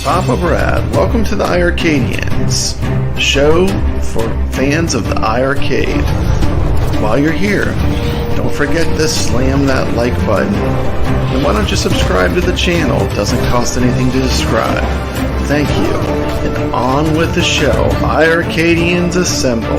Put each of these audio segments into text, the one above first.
Papa Brad. Welcome to the iArcadians, the show for fans of the iArcade. While you're here, don't forget to slam that like button. And why don't you subscribe to the channel? It doesn't cost anything to subscribe. Thank you. And on with the show. iArcadians assemble.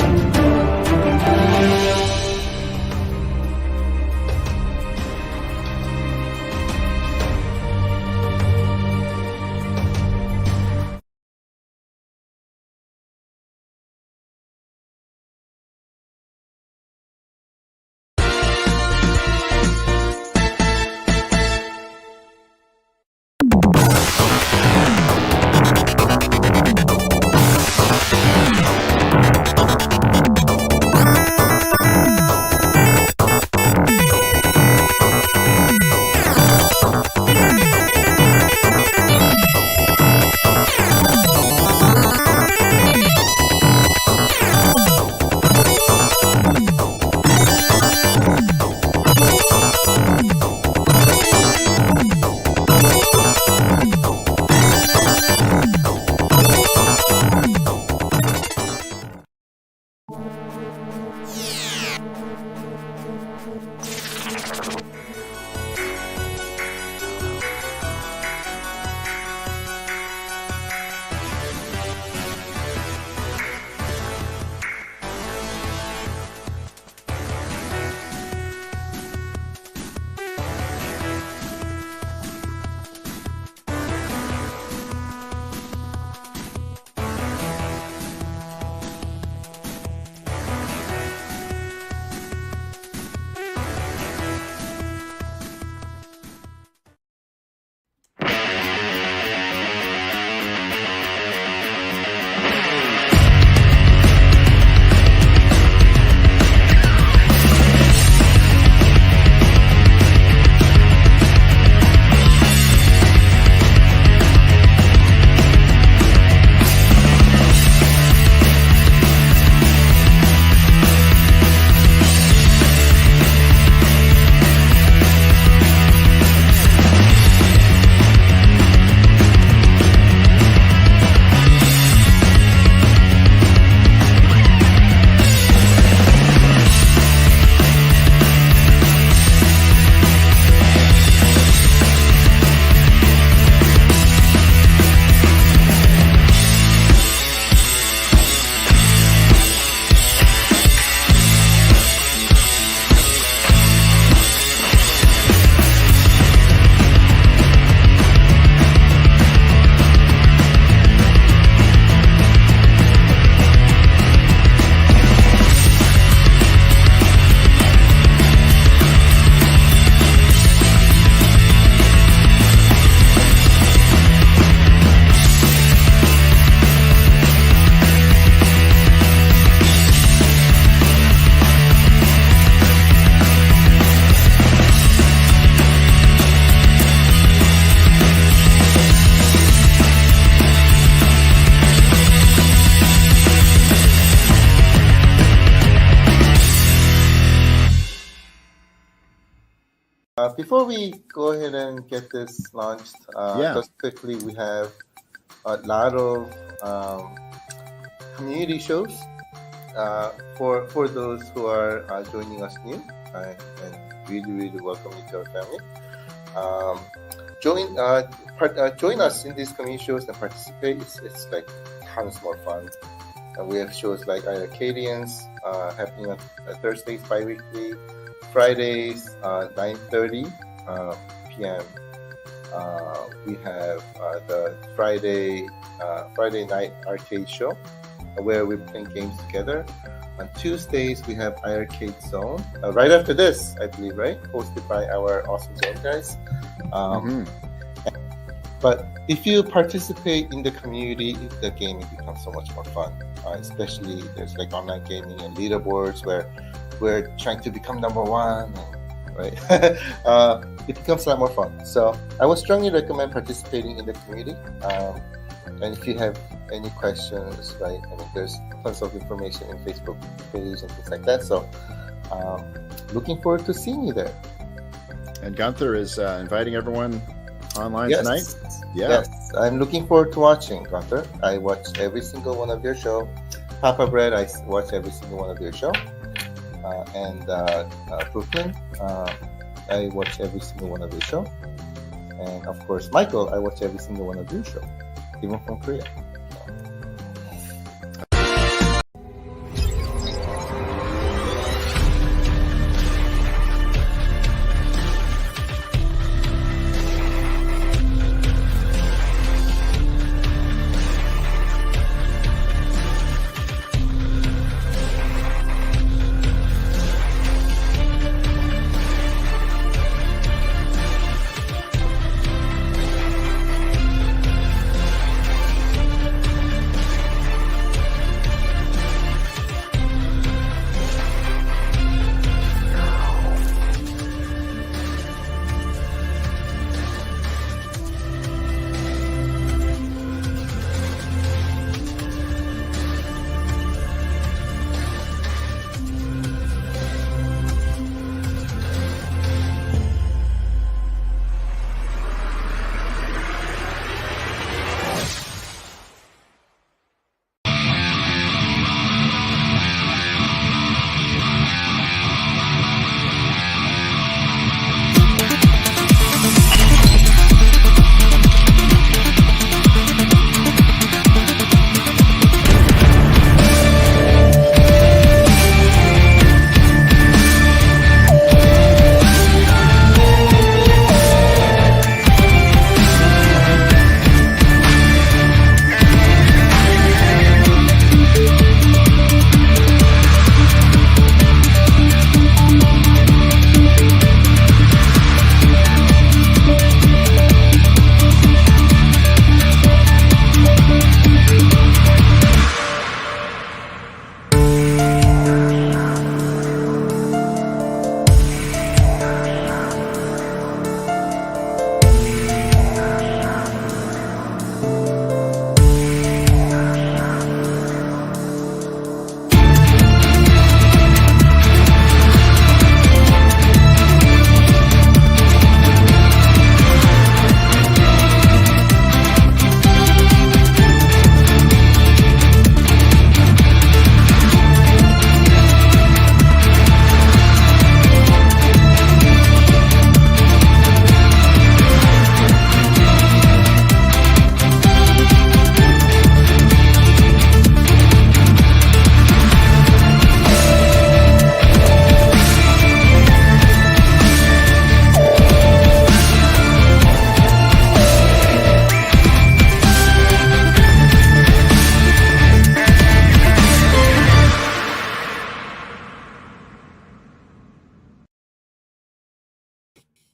Before we go ahead and get this launched, just quickly, we have a lot of community shows for those who are joining us new, and really welcome you to our family. Join us in these community shows and participate. It's like tons more fun. And we have shows like iiRcadians happening on Thursdays bi-weekly. Fridays, 9:30 p.m. We have the Friday night arcade show where we're playing games together. On Tuesdays, we have iArcade Zone. Right after this, I believe, right? Hosted by our awesome Zone guys. But if you participate in the community, the gaming becomes so much more fun. Especially there's like online gaming and leaderboards where we're trying to become number one, right? It becomes a lot more fun. So I would strongly recommend participating in the community. And if you have any questions, right, I mean, there's tons of information in Facebook page and things like that. So looking forward to seeing you there. And Gunther is inviting everyone online tonight. Yes. I'm looking forward to watching, Gunther. I watch every single one of your show. Papa Bread, I watch every single one of your show. And Brooklyn, I watch every single one of your show. And of course, Michael, I watch every single one of your show, even from Korea.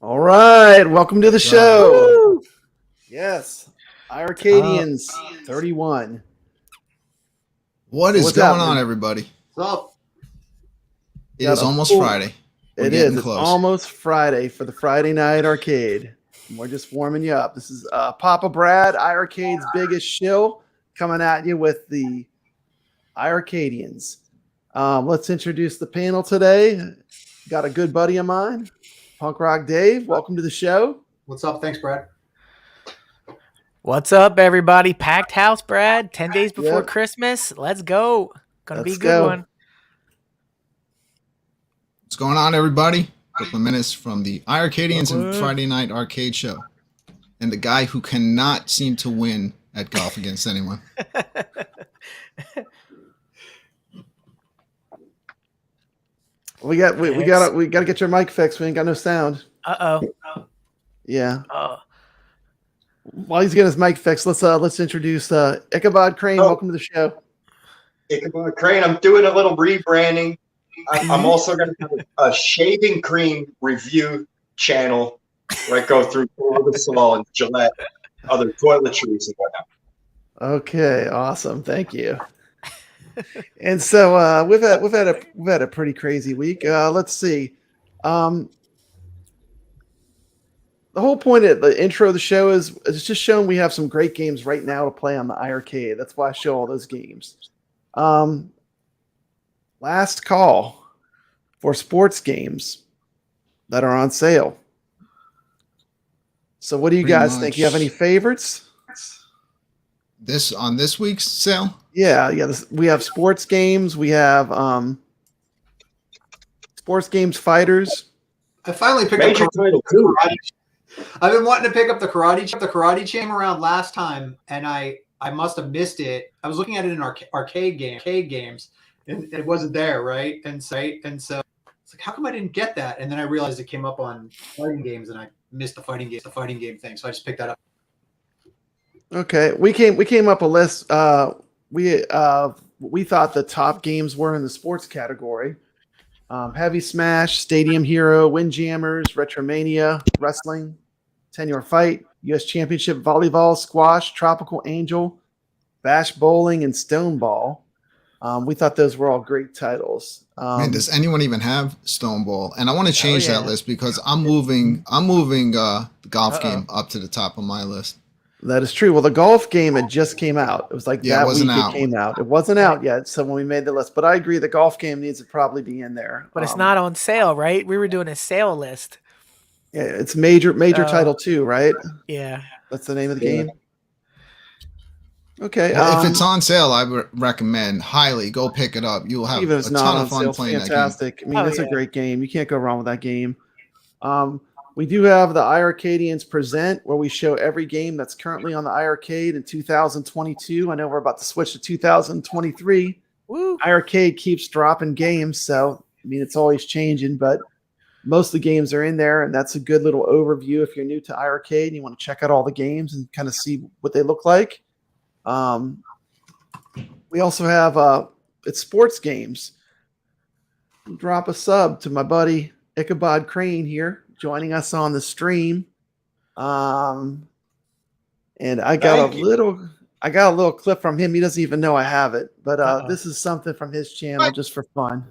All right, welcome to the show. Woo! Yes, iArcadians 31. What is going on, everybody? What's up? It is almost Friday. It is. It's almost Friday for the Friday night arcade. We're just warming you up. This is Papa Brad, iArcade's biggest shill, coming at you with the iArcadians. Let's introduce the panel today. Got a good buddy of mine, Punk Rock Dave. Welcome to the show. What's up? Thanks, Brad. What's up, everybody? Packed house, Brad. 10 days before Christmas. Let's go. Gonna be a good one. What's going on, everybody? Brooklyn Menace from the iArcadians and Friday Night Arcade Show. And the guy who cannot seem to win at golf against anyone. We gotta get your mic fixed. We ain't got no sound. Yeah. While he's getting his mic fixed, let's introduce Ichabod Crane. Welcome to the show. Ichabod Crane. I'm doing a little rebranding. I'm also going to have a shaving cream review channel where I go through Sol and Gillette, other toiletries and whatnot. Okay, awesome. Thank you. And so we've had a pretty crazy week. Let's see. The whole point of the intro of the show is just showing we have some great games right now to play on the iArcade. That's why I show all those games. Last call for sports games that are on sale. So what do you guys think? You have any favorites? on this week's sale? Yeah. We have sports games. We have sports games fighters. I finally picked Major up title too. I've been wanting to pick up the karate champ around last time, and I must have missed it. I was looking at it in arcade games, and it wasn't there, right? And so it's like, how come I didn't get that? And then I realized it came up on fighting games, and I missed the fighting game thing. So I just picked that up. Okay, we came up a list. We thought the top games were in the sports category: Heavy Smash, Stadium Hero, Windjammers, Retromania, Wrestling, 10-Yard Fight, U.S. Championship Volleyball, Squash, Tropical Angel, Bash Bowling, and Stoneball. We thought those were all great titles. Man, does anyone even have Stoneball? And I want to change that list because I'm moving the golf game up to the top of my list. That is true. Well, the golf game had just came out. It was like that week it came out. It wasn't out yet. So when we made the list, but I agree, the golf game needs to probably be in there. But it's not on sale, right? We were doing a sale list. Yeah, it's major title too, right? Yeah, that's the name of the game. Okay. Well, if it's on sale, I would recommend highly go pick it up. You'll have a ton of fun playing fantastic. that game. I mean, it's a great game. You can't go wrong with that game. We do have the iArcadians Present, where we show every game that's currently on the iArcade in 2022. I know we're about to switch to 2023. Woo. iArcade keeps dropping games, so I mean it's always changing, but most of the games are in there, and that's a good little overview if you're new to iArcade and you want to check out all the games and kind of see what they look like. We also have it's sports games. Drop a sub to my buddy iickabodcrane here, joining us on the stream. And I got a little clip from him. He doesn't even know I have it, but this is something from his channel just for fun.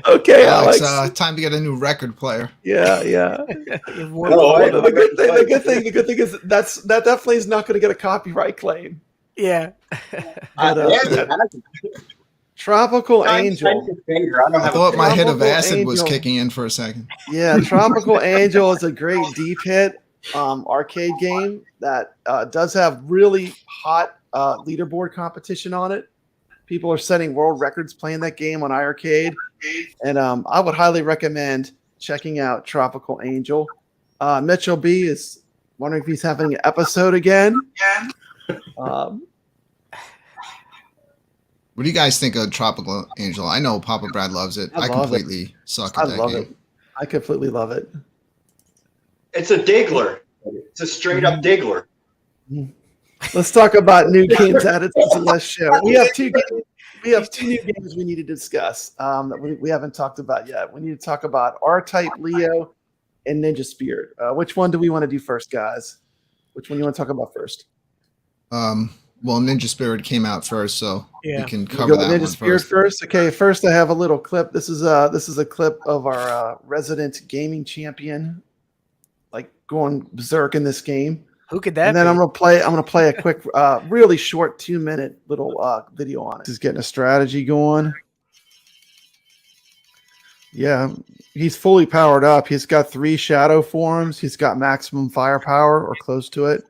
Okay, Alex. Time to get a new record player. Yeah. The good thing is that definitely is not going to get a copyright claim. Yeah. Tropical Angel. I thought my hit of acid was kicking in for a second. Yeah, Tropical Angel is a great deep hit arcade game that does have really hot leaderboard competition on it. People are setting world records playing that game on iArcade, and I would highly recommend checking out Tropical Angel. Mitchell B is wondering if he's having an episode again. What do you guys think of Tropical Angel? I know Papa Brad loves it. I completely suck at that game. I completely love it. It's a diggler. It's a straight up diggler. Let's talk about new games added to the list show. We have two new games we need to discuss that we haven't talked about yet. We need to talk about R-Type Leo and Ninja Spirit. Which one do we want to do first, guys? Which one do you want to talk about first? Well, Ninja Spirit came out first, so we can We'll cover go with that Ninja one Spirit first. Okay, first I have a little clip. This is a clip of our resident gaming champion, like going berserk in this game. Who could that And then be? I'm gonna play a quick, really short 2-minute little video on it. This is getting a strategy going. Yeah, he's fully powered up. He's got 3 shadow forms. He's got maximum firepower or close to it.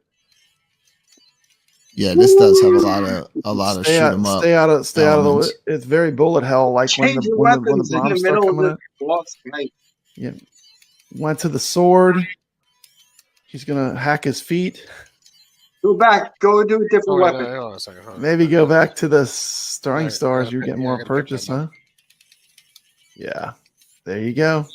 Yeah, this does have a lot of shoot 'em up. Stay out of the. elements. It's very bullet hell. Like when the bombs start coming up. Yeah, went to the sword. He's gonna hack his feet. Go back. Go do a different weapon. Hold on a second. Hold on. Maybe go back to the starring Alright, stars. gotta You pick- get yeah, more I gotta pick purchase, them huh? Yeah, there you go.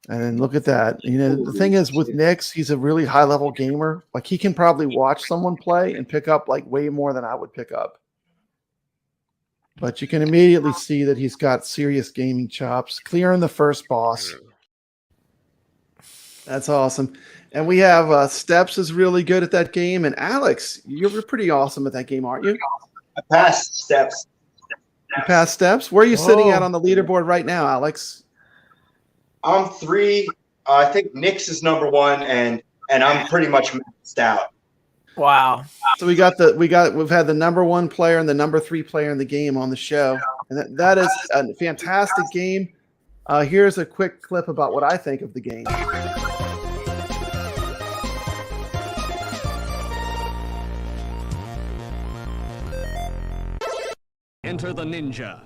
And then look at that. You know, the thing is with Nix, he's a really high level gamer. Like he can probably watch someone play and pick up like way more than I would pick up. But you can immediately see that he's got serious gaming chops. Clearing the first boss. That's awesome. And we have Steps is really good at that game, and Alex, you're pretty awesome at that game, aren't you? I passed Steps. You passed Steps. Where are you sitting Whoa. at on the leaderboard right now, Alex? I'm 3. I think Nick's is number 1, and I'm pretty much maxed out. Wow. So we've had the number 1 player and the number 3 player in the game on the show, and that is a fantastic game. Here's a quick clip about what I think of the game. Enter the ninja.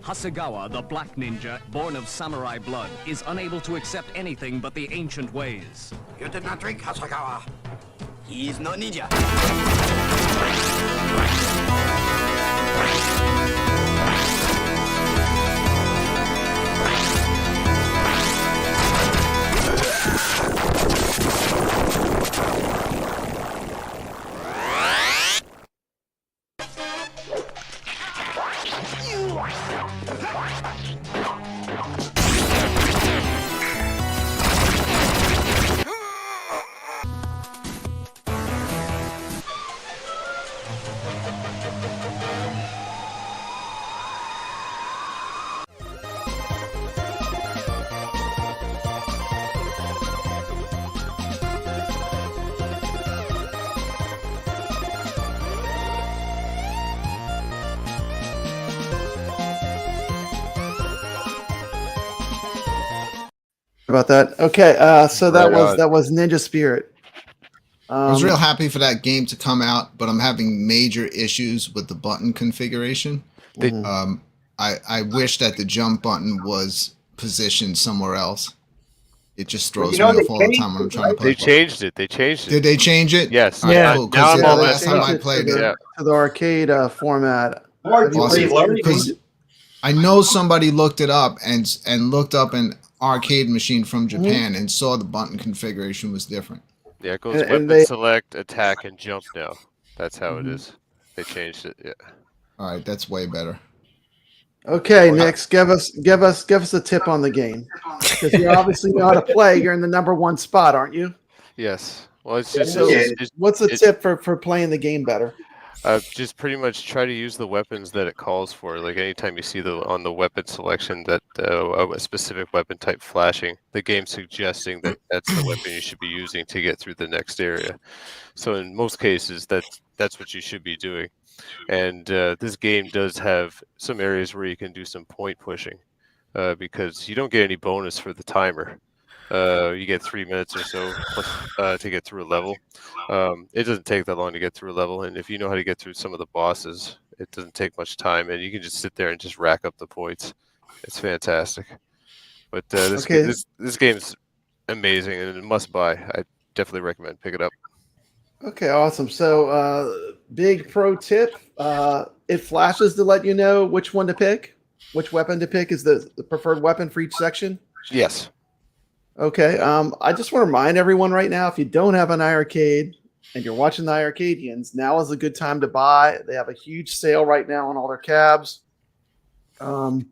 Hasegawa, the black ninja, born of samurai blood, is unable to accept anything but the ancient ways. You did not drink Hasegawa. He is no ninja. About that. Okay, so that was Ninja Spirit. I was real happy for that game to come out, but I'm having major issues with the button configuration. I wish that the jump button was positioned somewhere else. It just throws me off all the time when I'm trying to play. They changed it. They changed it. Did they change it? Yes. All right, Yeah. cool, Now 'cause I'm the all last time I Changed it played to it, the arcade format. Awesome. Because I know somebody looked it up and looked up an arcade machine from Japan and saw the button configuration was different. Yeah, it goes And weapon they- select, attack, and jump now. That's how it is. They changed it. Yeah. All right, that's way better. Okay, Nix, give us a tip on the game, because you obviously know how to play. You're in the number 1 spot, aren't you? Yes. Well, it's just, So what's the it's- tip for playing the game better? just pretty much try to use the weapons that it calls for. Like anytime you see on the weapon selection that a specific weapon type flashing, the game's suggesting that that's the weapon you should be using to get through the next area. So in most cases, that's what you should be doing. And this game does have some areas where you can do some point pushing, because you don't get any bonus for the timer. You get 3 minutes or so plus, to get through a level. It doesn't take that long to get through a level, and if you know how to get through some of the bosses, it doesn't take much time, and you can just sit there and just rack up the points. It's fantastic. But this game's amazing and a must buy. I definitely recommend pick it up. Okay, awesome. So, big pro tip: it flashes to let you know which one to pick, which weapon to pick is the preferred weapon for each section. Yes. Okay. I just want to remind everyone right now, if you don't have an iArcade, and you're watching the iArcadians, now is a good time to buy. They have a huge sale right now on all their cabs. The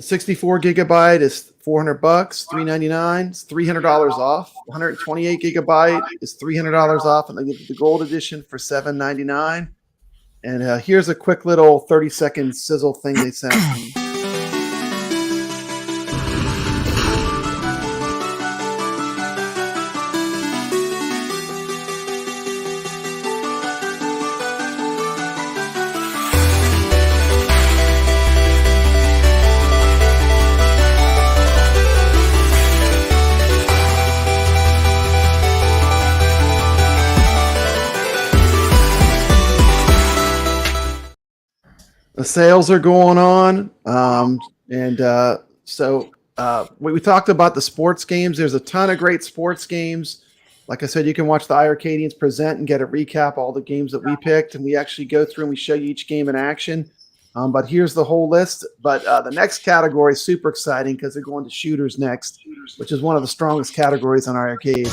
64 gigabyte is $400, $399. It's $300 off. 128 gigabyte is $300 off, and they give you the gold edition for $799. And here's a quick little 30-second sizzle thing they sent me. The sales are going on, so we talked about the sports games. There's a ton of great sports games. Like I said, you can watch the iArcadians present and get a recap all the games that we picked, and we actually go through and we show you each game in action. But here's the whole list. But the next category is super exciting because they're going to shooters next, which is one of the strongest categories on iArcade.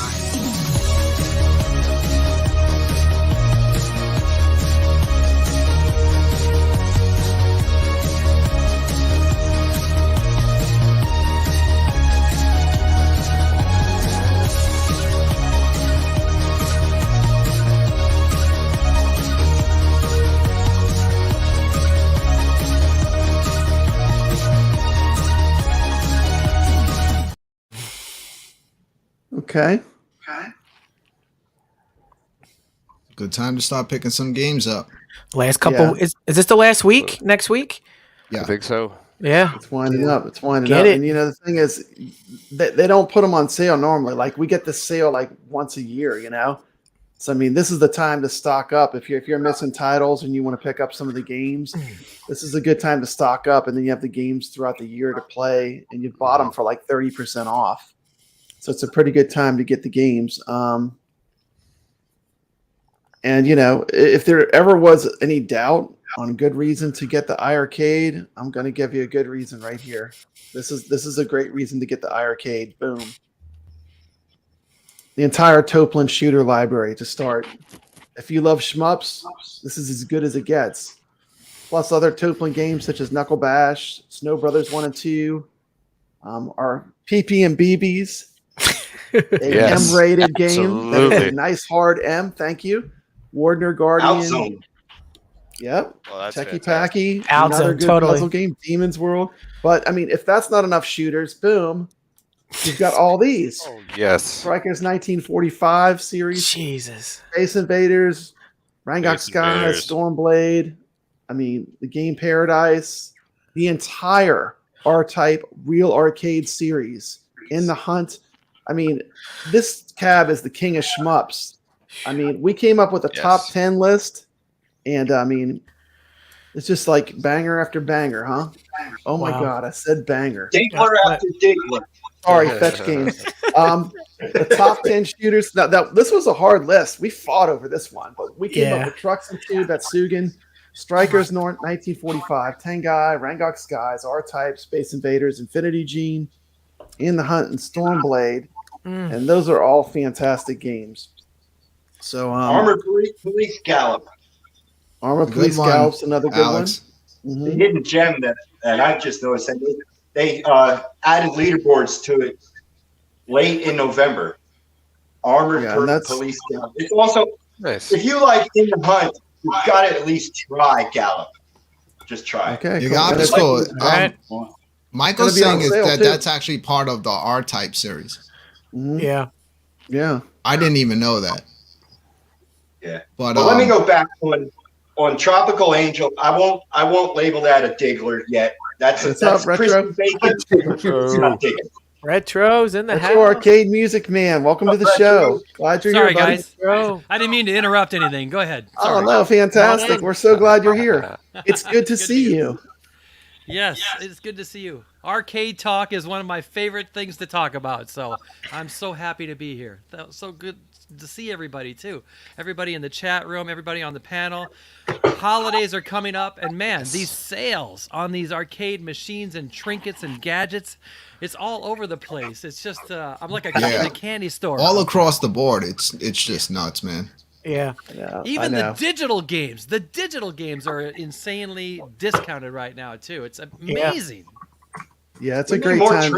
Okay. Good time to start picking some games up. Last couple is this the last week? Next week? Yeah, I think so. Yeah. It's winding up. It's winding Get up. it. And you know, the thing is, they don't put them on sale normally. Like we get the sale like once a year, you know? So, I mean, this is the time to stock up. If you're missing titles and you want to pick up some of the games, this is a good time to stock up. And then you have the games throughout the year to play, and you've bought them for like 30% off. So it's a pretty good time to get the games. And, you know, if there ever was any doubt on good reason to get the iArcade, I'm going to give you a good reason right here. This is a great reason to get the iArcade. Boom. The entire Toplin shooter library to start. If you love shmups, this is as good as it gets. Plus other Toplin games such as Knuckle Bash, Snow Brothers 1 and 2, our PP and BBs. Yes, M-rated game. That is absolutely. a nice hard M. Thank you. Wardner Guardian. Outzone. Yep. Well, that's Techie fantastic. Packy. Outzone, Another good totally. puzzle game. Demon's World. But I mean, if that's not enough shooters, boom, you've got all these. Oh, yes. Strikers 1945 series. Jesus. Space Invaders. Rangok Space Sky. Invaders. Stormblade. I mean, the Game Paradise. The entire R-Type Real Arcade series. In the Hunt. I mean, this cab is the king of shmups. I mean, we came up with a top 10 list, and I mean, it's just like banger after banger, huh? Oh my God, I said banger. Diggler after Diggler. Sorry, Fetch Games. The top 10 shooters. Now, this was a hard list. We fought over this one, but we came up with Trucks and Tube at Sugan, Strikers North 1945, Tengai, Rangok Skies, R-Type, Space Invaders, Infinity Gene, In the Hunt, and Stormblade. And those are all fantastic games. So Armored Police Gallop. Armored Good Police one, Gallop's another good Alex. one. The hidden gem that I just noticed, and they added leaderboards to it late in November. Armored Police Gallop. It's also Nice. if you like In the Hunt, you've got to at least try Gallop. Just try. Okay, You cool. got And this it's cool. like- Michael's It's gonna saying be on is sale, that too. that's actually part of the R-Type series. Yeah. Yeah. I didn't even know that. Yeah. But let me go back on Tropical Angel. I won't label that a Diggler yet. That's up, Retro? crispy bacon. It's not Diggler. Retro's in the Retro house. Arcade Music Man. Welcome to the show. Glad you're Sorry, here, buddy. guys. Retro. I didn't mean to interrupt anything. Go ahead. Oh Sorry. no, fantastic. We're so glad you're here. It's good to see you. Yes, it's good to see you. Arcade talk is one of my favorite things to talk about, so I'm so happy to be here. That was so good to see everybody too. Everybody in the chat room, everybody on the panel. Holidays are coming up, and man, these sales on these arcade machines and trinkets and gadgets, it's all over the place. It's just I'm like in a candy store. All across the board, it's just nuts, man. Yeah. Even the digital games. The digital games are insanely discounted right now too. It's amazing. Yeah, it's a great time.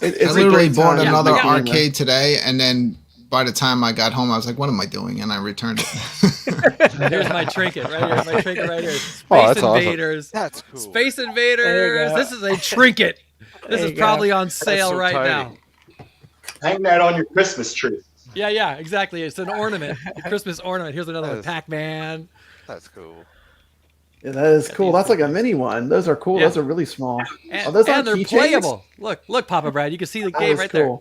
I literally bought another arcade today, and then by the time I got home, I was like, "What am I doing?" And I returned it. Here's my trinket right here. My trinket right here. Space Invaders. Awesome. That's cool. Space Invaders. This is a trinket. This is probably on sale right now. Hang that on your Christmas tree. Yeah, exactly. It's an ornament, a Christmas ornament. Here's another one, Pac-Man. That's cool. Yeah, that is cool. That's like a mini one. Those are cool. Those are really small. And, those and they're playable. Look, Papa Brad. You can see the game right there.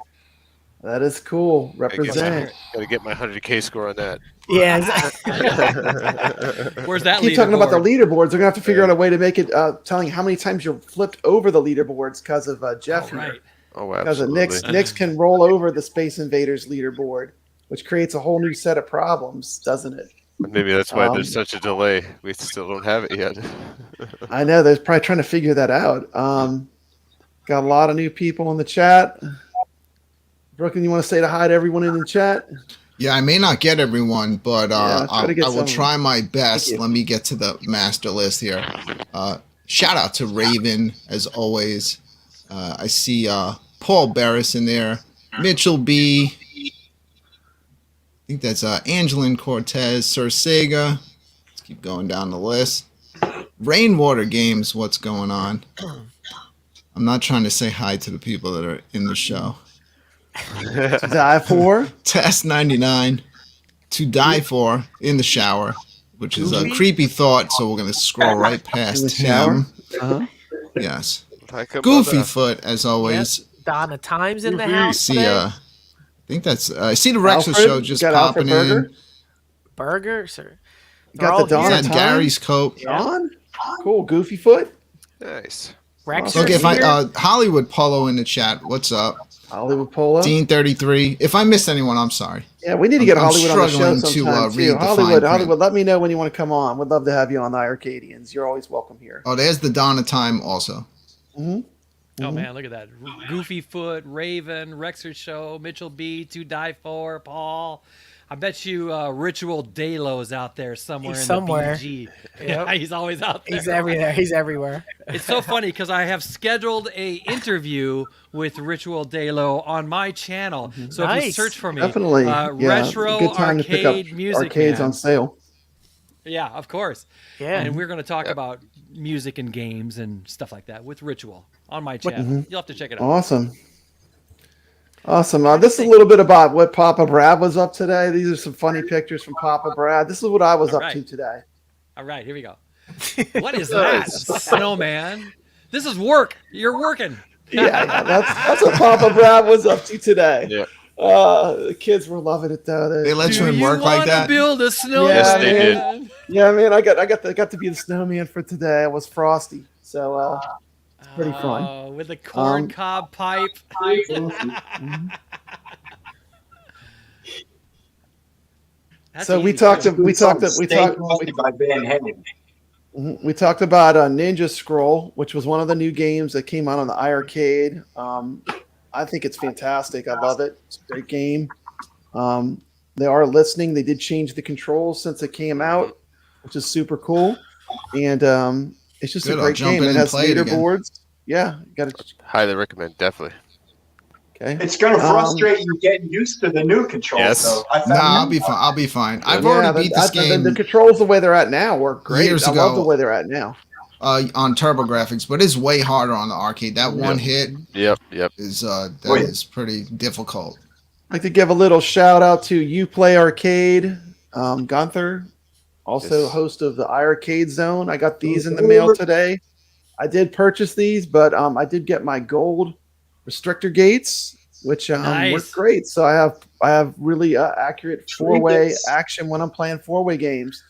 That is cool. Represent. Gotta get my 100K score on that. Yeah, exactly. Where's that? Keep talking about the leaderboards. They're gonna have to figure out a way to make it telling how many times you're flipped over the leaderboards because of Jeff here. Right. Oh, because of absolutely. Nick's can roll over the Space Invaders leaderboard, which creates a whole new set of problems, doesn't it? Maybe that's why there's such a delay. We still don't have it yet. I know they're probably trying to figure that out. Got a lot of new people in the chat. Brooklyn, you want to say hi to everyone in the chat? Yeah, I may not get everyone, but I will try my best. Thank you. Let me get to the master list here. Shout out to Raven, as always. I see Paul Barris in there. Mitchell B. I think that's Angelin Cortez, Sir Sega. Let's keep going down the list. Rainwater Games, what's going on? I'm not trying to say hi to the people that are in the show. To Die For. Test 99. To Die For in the shower, which is a creepy thought, so we're going to scroll right past him. Yes. Goofy Foot, as always. Donna Times in the house. See, I think that's. I see the Rexel show just popping in. Burger, sir. You got the Donna Times. Gary's coat. John? Cool. Goofy Foot. Nice. Okay, if Hollywood Polo in the chat. What's up? Hollywood Polo. Dean 33. If I missed anyone, I'm sorry. Yeah, we need to get Hollywood on the show sometime too. Hollywood, let me know when you want to come on. We'd love to have you on the iArcadians. You're always welcome here. Oh, there's the Donna Time also. Oh man, look at that. Goofy Foot, Raven, Rexer Show, Mitchell B, To Die For, Paul. I bet you Ritual Delo's out there somewhere in the BG. Yeah, he's always out there. He's everywhere. He's everywhere. It's so funny because I have scheduled a interview with Ritual Delo on my channel. So if you search for me, definitely, Retro good time Arcade to pick up Music arcades Man. on sale. Yeah, of course. Yeah, and we're going to talk about music and games and stuff like that with Ritual on my channel. You'll have to check it out. Awesome. This is a little bit about what Papa Brad was up today. These are some funny pictures from Papa Brad. This is what I was up to today. All right, here we go. What is that? Snowman. This is work. You're working. Yeah, that's what Papa Brad was up to today. Yeah. The kids were loving it though. They let you in work like that? Build a snowman. Yes, they did. Yeah, man, I got to be the snowman for today. I was Frosty, so it's pretty fun. With a corn cob pipe. So we talked about Ninja Scroll, which was one of the new games that came out on the iArcade. I think it's fantastic. I love it. It's a great game. They are listening. They did change the controls since it came out, which is super cool. And it's just a great game. It has leaderboards. Yeah, got to highly recommend. Definitely. Okay. It's going to frustrate you getting used to the new controls. Yes. Though. I'll be fine. I'll be fine. I've already beat this game. The controls the way they're at now work great. Years I ago. love the way they're at now. On TurboGrafx, but it's way harder on the arcade. That one hit is is pretty difficult. I'd like to give a little shout out to iiRcade, Gunther, also host of the iArcade Zone. I got these in the mail today. I did purchase these, but I did get my gold restrictor gates, which work great. So I have really accurate four-way action when I'm playing four-way games.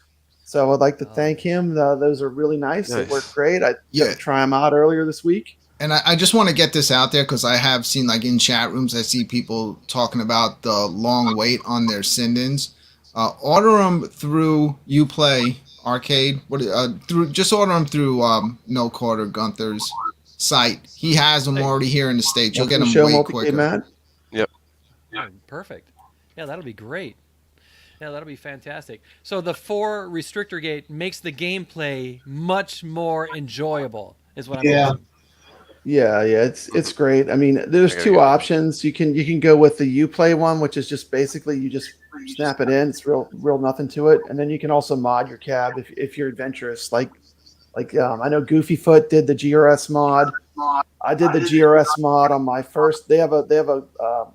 So I'd like to thank him. Those are really nice. They work great. I got to try them out earlier this week. And I just want to get this out there because I have seen, like, in chat rooms, I see people talking about the long wait on their send-ins. Order them through Uplay Arcade. Just order them through No Quarter Gunther's site. He has them already here in the States. You'll get them way quicker. Matt? Yep. Perfect. Yeah, that'll be great. Yeah, that'll be fantastic. So the 4 restrictor gate makes the gameplay much more enjoyable, is what I'm hearing. Yeah, it's great. I mean, there's 2 options. You can go with the Uplay one, which is just basically you just snap it in. It's real nothing to it. And then you can also mod your cab if you're adventurous. Like I know Goofyfoot did the GRS mod. I did the GRS mod on my first. They have a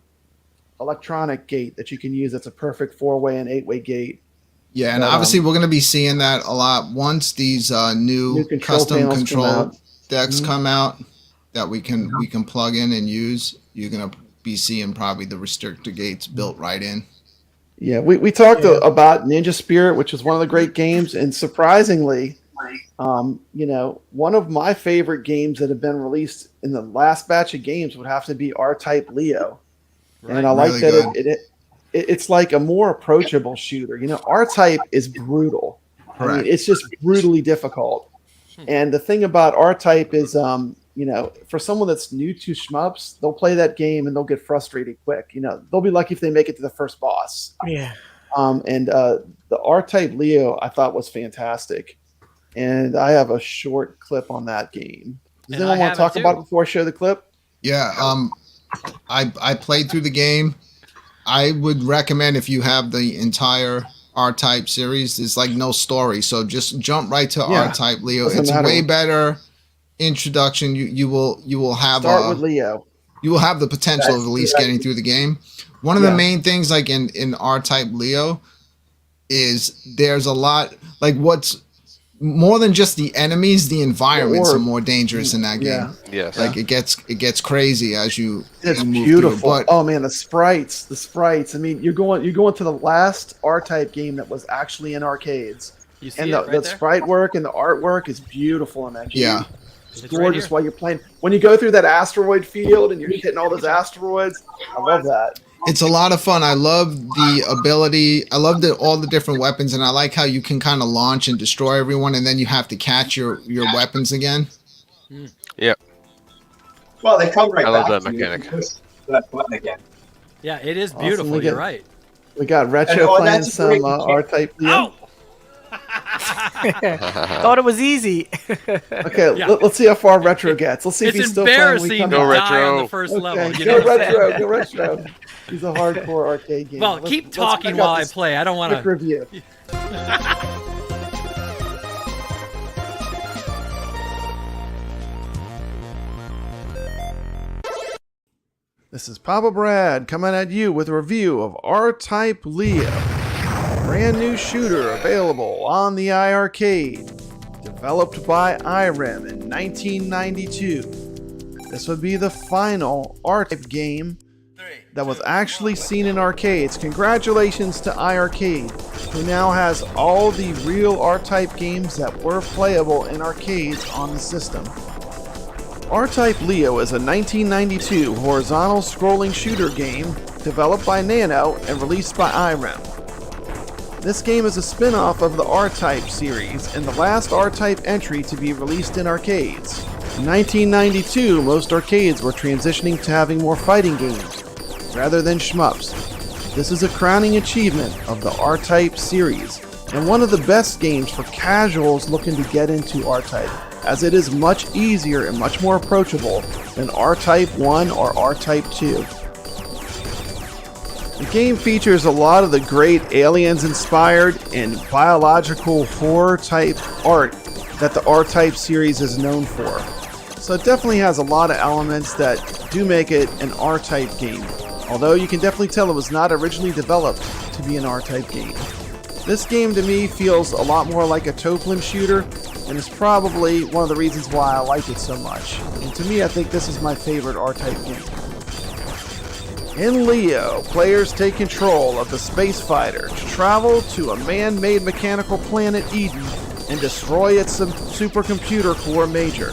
electronic gate that you can use. That's a perfect 4-way and 8-way gate. Yeah, and obviously we're going to be seeing that a lot once these new custom control decks come out that we can plug in and use. You're going to be seeing probably the restrictor gates built right in. Yeah, we talked about Ninja Spirit, which is one of the great games, and surprisingly, one of my favorite games that have been released in the last batch of games would have to be R-Type Leo. Right. And I like that it's like a more approachable shooter. R-Type is brutal. I mean, it's just brutally difficult. And the thing about R-Type is, for someone that's new to SHMUPS, they'll play that game and they'll get frustrated quick. They'll be lucky if they make it to the first boss. Yeah. The R-Type Leo I thought was fantastic. And I have a short clip on that game. Does anyone want to talk about it before I show the clip? Yeah. I played through the game. I would recommend if you have the entire R-Type series, there's like no story. So just jump right to R-Type Leo. It's way better introduction. You will have start with Leo. You will have the potential of at least getting through the game. One of the main things like in R-Type Leo is there's a lot like what's more than just the enemies, the environments are more dangerous in that game. Yes. Like it gets crazy as you It's move beautiful. through. Oh man, the sprites. I mean, you're going to the last R-Type game that was actually in arcades. You see and the sprite work and the artwork is beautiful in that game. Yeah. It's gorgeous while you're playing. When you go through that asteroid field and you're hitting all those asteroids, I love that. It's a lot of fun. I love the ability. I love all the different weapons, and I like how you can kind of launch and destroy everyone, and then you have to catch your weapons again. Yep. Well, they come right back. I love that mechanic. That button again. Yeah, it is beautiful. You're right. We got Retro playing some R-Type. Ow! Thought it was easy. Okay, let's see how far Retro gets. Let's see if he's still playing. It's embarrassing to die on the first level. Go Retro. He's a hardcore arcade game. Well, keep talking while I play. I don't want to review. This is Papa Brad coming at you with a review of R-Type Leo. Brand new shooter available on the iArcade, developed by IREM in 1992. This would be the final R-Type game that was actually seen in arcades. Congratulations to iArcade, who now has all the real R-Type games that were playable in arcades on the system. R-Type Leo is a 1992 horizontal scrolling shooter game developed by Nano and released by IREM. This game is a spin-off of the R-Type series and the last R-Type entry to be released in arcades. In 1992, most arcades were transitioning to having more fighting games, rather than shmups. This is a crowning achievement of the R-Type series, and one of the best games for casuals looking to get into R-Type, as it is much easier and much more approachable than R-Type 1 or R-Type 2. The game features a lot of the great aliens-inspired and biological horror-type art that the R-Type series is known for. So it definitely has a lot of elements that do make it an R-Type game, although you can definitely tell it was not originally developed to be an R-Type game. This game to me feels a lot more like a Toplin shooter, and is probably one of the reasons why I like it so much. And to me, I think this is my favorite R-Type game. In Leo, players take control of the space fighter to travel to a man-made mechanical planet Eden and destroy its supercomputer core major.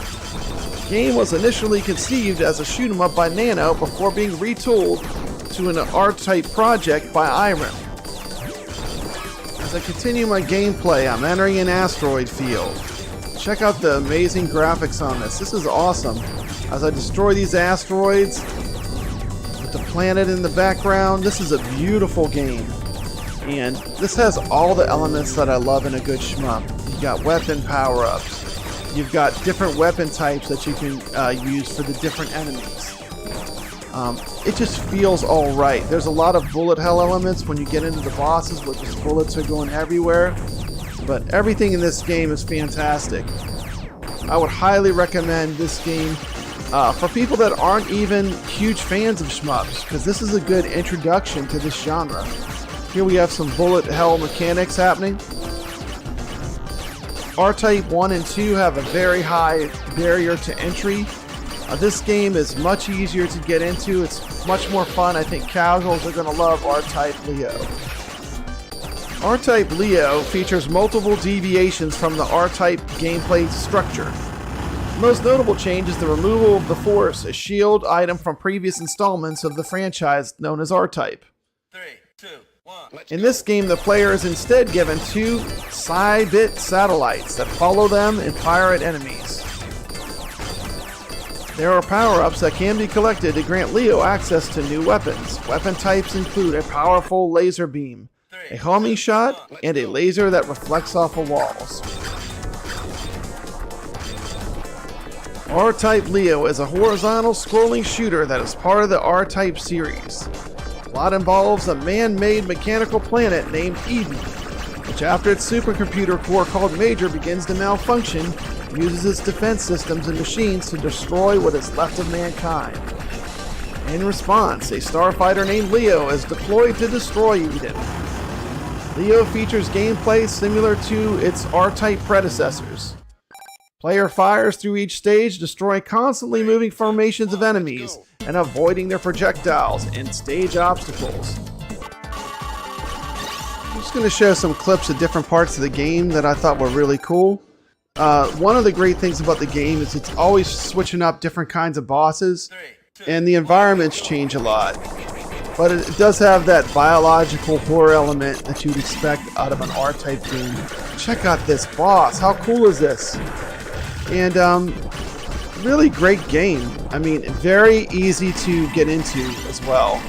game was initially conceived as a shoot 'em up by Nano before being retooled to an R-Type project by iRem. As I continue my gameplay, I'm entering an asteroid field. Check out the amazing graphics on this. This is awesome. As I destroy these asteroids, with the planet in the background, this is a beautiful game. And this has all the elements that I love in a good shmup. You've got weapon power-ups. You've got different weapon types that you can use for the different enemies. It just feels all right. There's a lot of bullet hell elements when you get into the bosses where just bullets are going everywhere. But everything in this game is fantastic. I would highly recommend this game for people that aren't even huge fans of shmups, because this is a good introduction to this genre. Here we have some bullet hell mechanics happening. R-Type 1 and 2 have a very high barrier to entry. This game is much easier to get into. It's much more fun. I think casuals are going to love R-Type Leo. R-Type Leo features multiple deviations from the R-Type gameplay structure. The most notable change is the removal of the Force, a shield item from previous installments of the franchise known as R-Type. 3, 2, 1. In this game, the player is instead given 2 Psi-bit satellites that follow them and fire at enemies. There are power-ups that can be collected to grant Leo access to new weapons. Weapon types include a powerful laser beam, a homing shot, and a laser that reflects off of walls. R-Type Leo is a horizontal scrolling shooter that is part of the R-Type series. The plot involves a man-made mechanical planet named Eden, which after its supercomputer core called Major begins to malfunction, uses its defense systems and machines to destroy what is left of mankind. In response, a starfighter named Leo is deployed to destroy Eden. Leo features gameplay similar to its R-Type predecessors. Player fires through each stage, destroying constantly moving formations of enemies and avoiding their projectiles and stage obstacles. I'm just going to show some clips of different parts of the game that I thought were really cool. One of the great things about the game is it's always switching up different kinds of bosses, and the environments change a lot. But it does have that biological horror element that you'd expect out of an R-Type game. Check out this boss. How cool is this? And really great game. I mean, very easy to get into as well.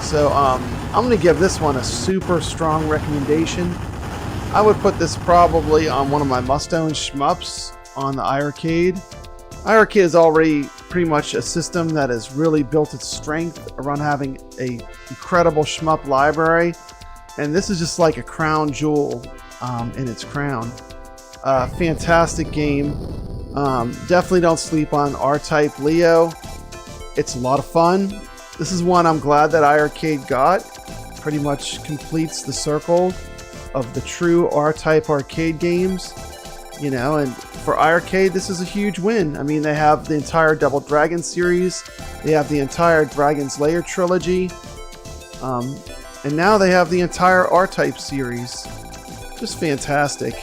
So I'm going to give this one a super strong recommendation. I would put this probably on one of my must-own shmups on the iArcade. iArcade is already pretty much a system that has really built its strength around having an incredible shmup library. And this is just like a crown jewel in its crown. Fantastic game. Definitely don't sleep on R-Type Leo. It's a lot of fun. This is one I'm glad that iArcade got. Pretty much completes the circle of the true R-Type arcade games. You know, and for iArcade, this is a huge win. I mean, they have the entire Double Dragon series. They have the entire Dragon's Lair trilogy. And now they have the entire R-Type series. Just fantastic.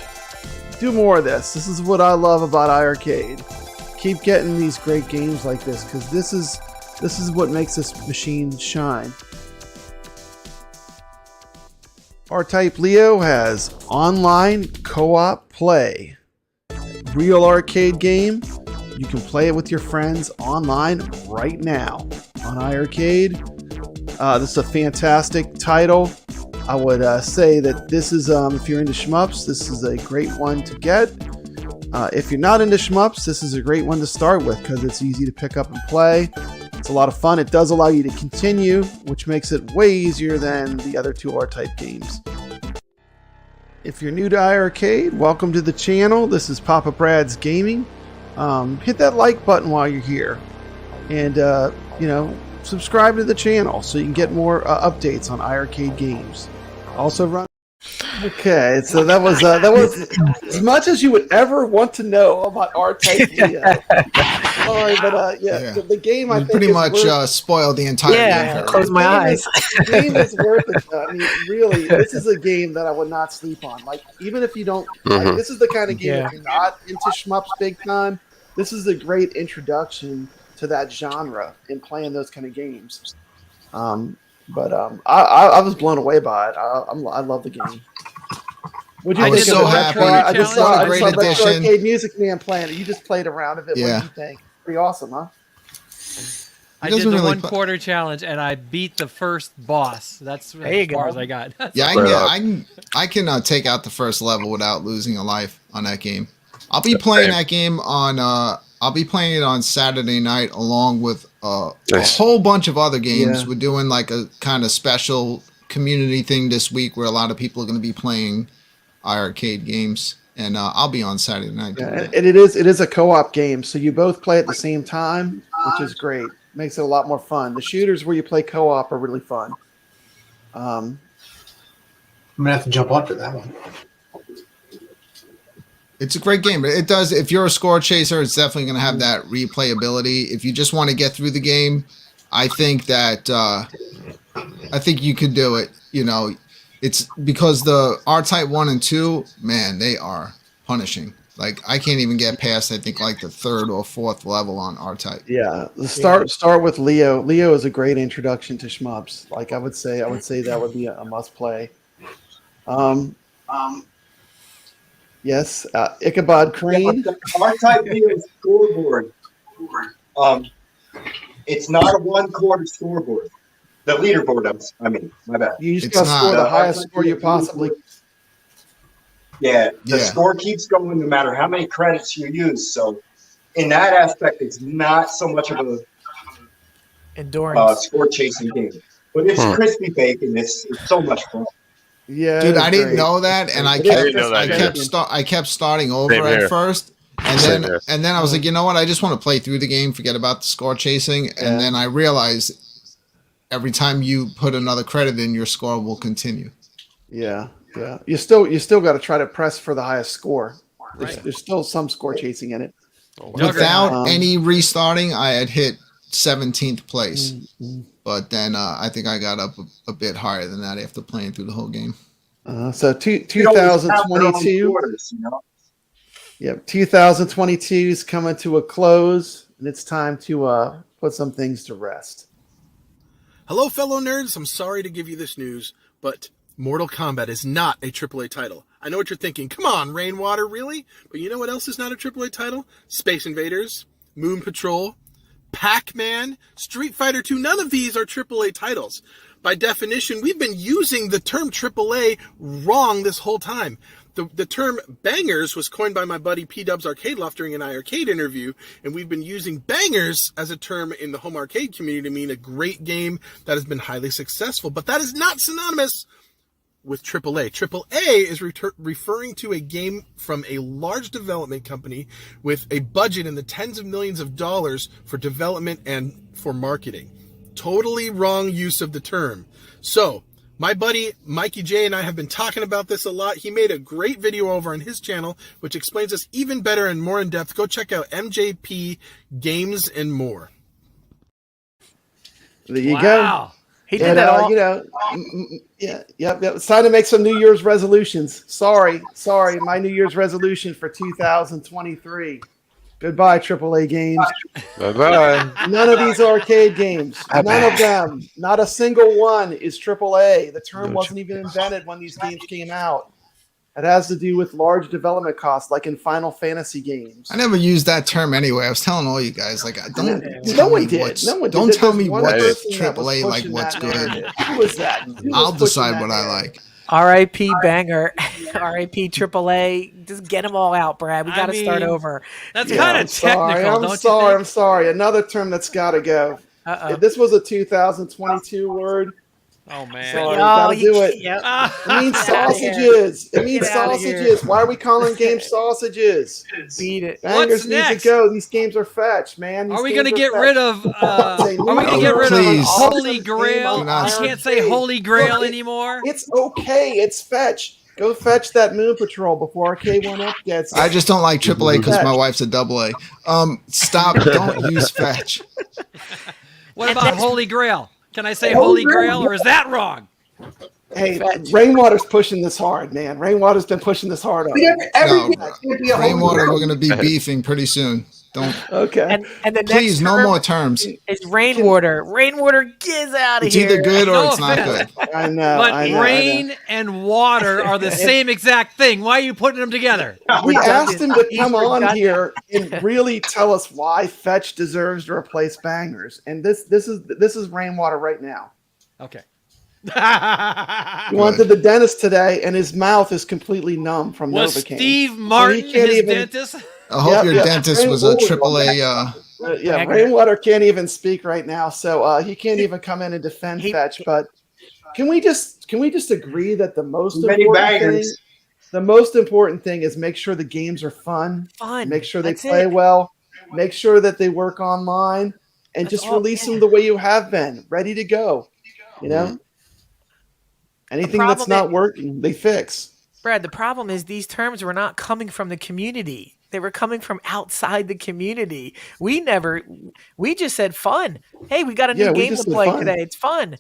Do more of this. This is what I love about iArcade. Keep getting these great games like this, because this is what makes this machine shine. R-Type Leo has online co-op play. Real arcade game. You can play it with your friends online right now on iArcade. This is a fantastic title. I would say that this is, if you're into shmups, this is a great one to get. If you're not into shmups, this is a great one to start with because it's easy to pick up and play. It's a lot of fun. It does allow you to continue, which makes it way easier than the other two R-Type games. If you're new to iArcade, welcome to the channel. This is Papa Brad's Gaming. Hit that like button while you're here. And, subscribe to the channel so you can get more updates on iArcade games. Also run... Okay, so that was as much as you would ever want to know about R-Type Leo. Sorry, but the game I think pretty much spoiled the entire game. Yeah, close my eyes. The game is worth it. I mean, really, this is a game that I would not sleep on. Like, even if you don't, like, this is the kind of game if you're not into shmups big time, this is a great introduction to that genre and playing those kind of games. I was blown away by it. I love the game. Would you I was so happy. I just saw great the addition. Arcade Music Man playing it. You just played a round of it. Yeah. What do you think? Pretty awesome, huh? I did the 1 quarter challenge and I beat the first boss. That's as far as I got. Yeah, I can take out the first level without losing a life on that game. I'll be playing that game on. I'll be playing it on Saturday night along with a whole bunch of other games. Yeah. We're doing like a kind of special community thing this week where a lot of people are going to be playing iArcade games, and I'll be on Saturday night. Yeah, and it is a co-op game, so you both play at the same time, which is great. Makes it a lot more fun. The shooters where you play co-op are really fun. I'm gonna have to jump onto that one. It's a great game. It does. If you're a score chaser, it's definitely going to have that replayability. If you just want to get through the game, I think that I think you could do it. You know, it's because the R-Type 1 and 2, man, they are punishing. Like I can't even get past I think like the 3rd or 4th level on R-Type. Yeah, start with Leo. Leo is a great introduction to shmups. Like I would say that would be a must play. Yes, iickabodcrane. R-Type Leo scoreboard. It's not a 1 quarter scoreboard. The leaderboard, I mean, my bad. You just got to score the highest score you possibly. Yeah, the score keeps going no matter how many credits you use. So, in that aspect, it's not so much of a endurance score chasing game, but it's crispy bacon. It's so much fun. Yeah, dude, I didn't know that, and I kept starting over at first, and then I was like, you know what? I just want to play through the game, forget about the score chasing, and then I realized every time you put another credit in, your score will continue. Yeah. Yeah, you still got to try to press for the highest score. There's still some score chasing in it. Without any restarting, I had hit 17th place, but then I think I got up a bit higher than that after playing through the whole game. So 2022. Yep, 2022 is coming to a close, and it's time to put some things to rest. Hello, fellow nerds. I'm sorry to give you this news, but Mortal Kombat is not a AAA title. I know what you're thinking. Come on, Rainwater, really? But you know what else is not a AAA title? Space Invaders, Moon Patrol, Pac-Man, Street Fighter 2. None of these are AAA titles. By definition, we've been using the term AAA wrong this whole time. The term bangers was coined by my buddy P-Dubs Arcade Loft during an iArcade interview, and we've been using bangers as a term in the home arcade community to mean a great game that has been highly successful. But that is not synonymous with AAA. AAA is referring to a game from a large development company with a budget in the tens of millions of dollars for development and for marketing. Totally wrong use of the term. So, my buddy Mikey J and I have been talking about this a lot. He made a great video over on his channel, which explains this even better and more in depth. Go check out MJP Games and More. There you go. He did that all. It's time to make some New Year's resolutions. Sorry. My New Year's resolution for 2023. Goodbye, AAA games. Bye-bye. None of these arcade games. None of them. Not a single one is AAA. The term wasn't even invented when these games came out. It has to do with large development costs, like in Final Fantasy games. I never used that term anyway. I was telling all you guys, like, don't tell me what's AAA, like what's good. Who was that? I'll decide what I like. R.I.P. Banger, R.I.P. AAA. Just get them all out, Brad. We got to start over. That's kind of technical. I'm sorry. Another term that's got to go. If this was a 2022 word. Oh man! Sorry, gotta do it. It means sausages. It means sausages. Why are we calling games sausages? Beat it. Bangers need to go. These games are fetch, man. Are we gonna get rid of? Are we gonna get rid of Holy Grail? I can't say Holy Grail anymore. It's okay. It's fetch. Go fetch that Moon Patrol before Arcade 1-Up gets it. I just don't like AAA because my wife's a AA. Stop. Don't use fetch. What about Holy Grail? Can I say Holy Grail, or is that wrong? Hey, Rainwater's pushing this hard, man. Rainwater's been pushing this hard. Rainwater, we're going to be beefing pretty soon. Don't. Okay. And the Please, next no term more terms. is rainwater. Rainwater, get out of It's here. either good or No it's not offense. good. I know. But I know. rain and water are the same exact thing. Why are you putting them together? We asked him to He's come on redundant. here and really tell us why Fetch deserves to replace Bangers, and this is Rainwater right now. Okay. He went to the dentist today, and his mouth is completely numb from Was Novocaine. Steve Martin So he can't his even- dentist? I hope your dentist was a AAA. Yeah, Rainwater can't even speak right now, so he can't even come in and defend Fetch. But can we just agree that the most important thing is make sure the games are fun, make sure they play well, make sure that they work online, and just release them the way you have been, ready to go. You know, anything that's not working, they fix. Brad, the problem is these terms were not coming from the community. They were coming from outside the community. We just said fun. Hey, we got a new game to play today. It's fun.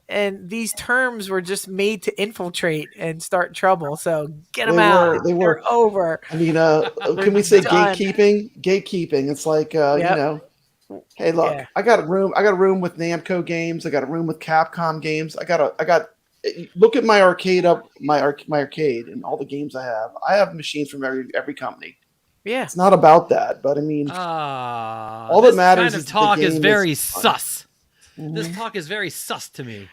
And these terms were just made to infiltrate and start trouble. So get them out. They're over. I mean, can we say gatekeeping? Gatekeeping. It's like, you know, hey, look, I got a room with Namco games. I got a room with Capcom games. I got. Look at my arcade my arcade and all the games I have. I have machines from every company. Yeah, it's not about that, but I mean, all that matters kind of is talk is very fun. sus. This talk is very sus to me.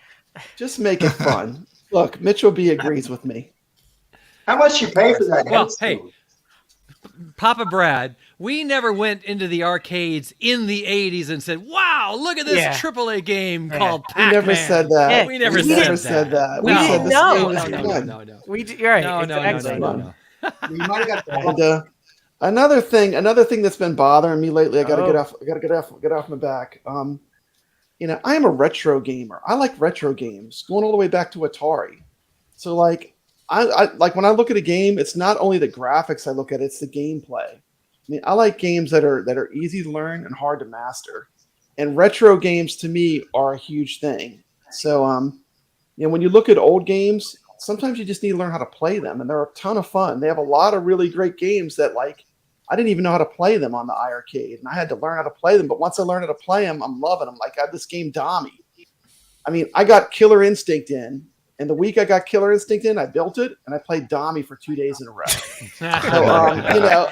Just make it fun. Look, Mitchell B agrees with me. How much you pay for that? Well, hey, Papa Brad, we never went into the arcades in the 80s and said, wow, look at this AAA game called Pac-Man. We never said that. Yeah. We never said that. We said this no. You're right. No. You might have got and another thing that's been bothering me lately, I gotta get off my back. You know, I am a retro gamer. I like retro games, going all the way back to Atari. So like I like when I look at a game, it's not only the graphics I look at, it's the gameplay. I mean, I like games that are easy to learn and hard to master. And retro games to me are a huge thing. So you know, when you look at old games, sometimes you just need to learn how to play them, and they're a ton of fun. They have a lot of really great games that like I didn't even know how to play them on the iArcade, and I had to learn how to play them. But once I learned how to play them, I'm loving them. Like I had this game Dommy. I mean, I got Killer Instinct in, and the week I got Killer Instinct in, I built it, and I played Dommy for 2 days in a row. So, you know,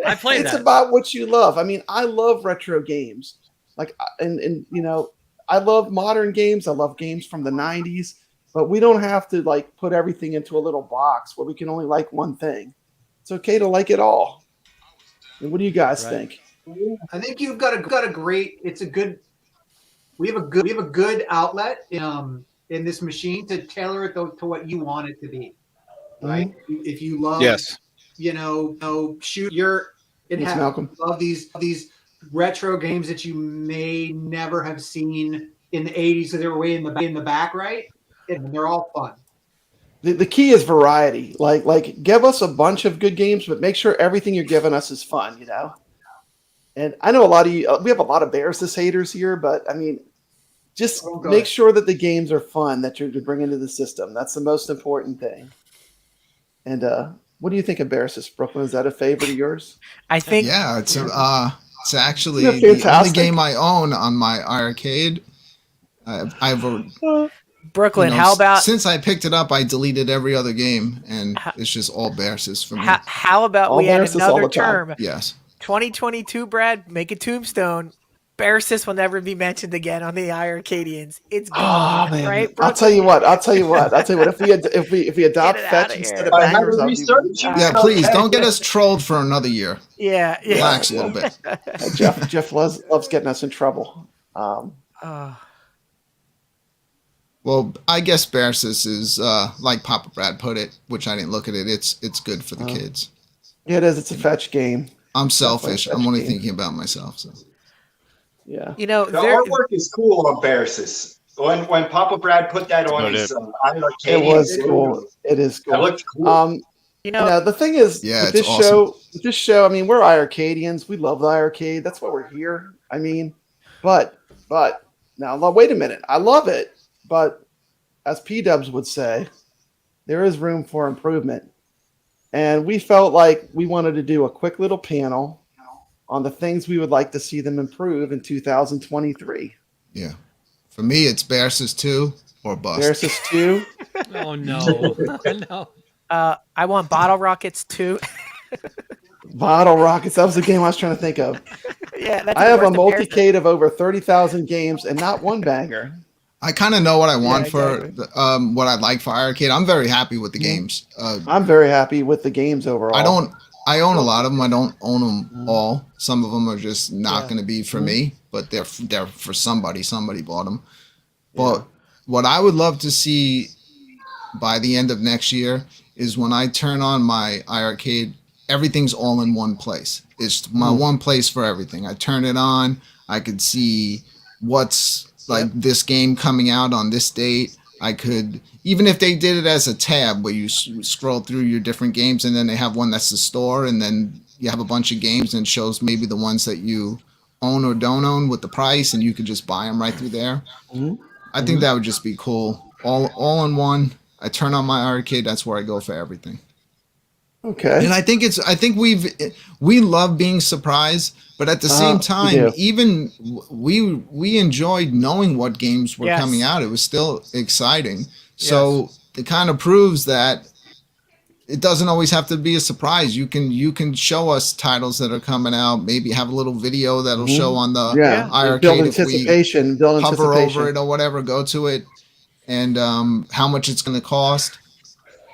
it's about what you love. I mean, I love retro games. Like, and you know, I love modern games. I love games from the 90s, but we don't have to like put everything into a little box where we can only like one thing. It's okay to like it all. And what do you guys think? I think you've got a great. We have a good outlet in this machine to tailor it to what you want it to be. Right? If you love, you know, shoot your love these retro games that you may never have seen in the 80s because they were way in the back, right? And they're all fun. The key is variety. Like give us a bunch of good games, but make sure everything you're giving us is fun, you know? And I know a lot of you, we have a lot of Bearsis haters here, but I mean, just make sure that the games are fun that you're bringing to the system. That's the most important thing. And what do you think of Bearsis, Brooklyn? Is that a favorite of yours? I think. Yeah, it's actually the only game I own on my iArcade. Brooklyn, you know, how about since I picked it up, I deleted every other game, and it's just all Bearsis for me. How about we add another term? Yes. 2022, Brad, make a tombstone. Bearsis will never be mentioned again on the iArcadians. It's gone, right? Brooklyn? I'll tell you what. If we adopt Fetch instead of Bangers, yeah, please don't get us trolled for another year. Yeah. Relax a little bit. Jeff loves getting us in trouble. Well, I guess Bearsis is like Papa Brad put it, which I didn't look at it. It's good for the kids. Yeah, it is. It's a fetch game. I'm selfish. I'm only thinking about myself. So. Yeah. You know, the artwork is cool on Bearsis. When Papa Brad put that on his iArcade, it was cool. It is cool. It looked cool. You know, the thing is, with this show, I mean, we're iArcadians. We love the iArcade. That's why we're here. I mean, but now wait a minute. I love it, but as P-Dubs would say, there is room for improvement. And we felt like we wanted to do a quick little panel on the things we would like to see them improve in 2023. Yeah. For me, it's Versus 2 or bust. Versus 2. Oh no. No. I want Bottle Rockets 2. Bottle Rockets. That was the game I was trying to think of. Yeah, that's I have a multicade of over 30,000 games and not one banger. I kind of know what I want for what I'd like for iArcade. I'm very happy with the games. I'm very happy with the games overall. I own a lot of them. I don't own them all. Some of them are just not going to be for me, but they're for somebody. Somebody bought them. But what I would love to see by the end of next year is when I turn on my iArcade, everything's all in one place. It's my one place for everything. I turn it on. I could see what's like this game coming out on this date. I could, even if they did it as a tab where you scroll through your different games and then they have one that's the store and then you have a bunch of games and it shows maybe the ones that you own or don't own with the price and you could just buy them right through there. I think that would just be cool. All in one. I turn on my iArcade. That's where I go for everything. Okay. And I think we love being surprised, but at the same time, even we enjoyed knowing what games were coming out. It was still exciting. So it kind of proves that it doesn't always have to be a surprise. You can show us titles that are coming out, maybe have a little video that'll show on the iArcade build if anticipation, we hover over it or whatever, go to it, and how much it's going to cost.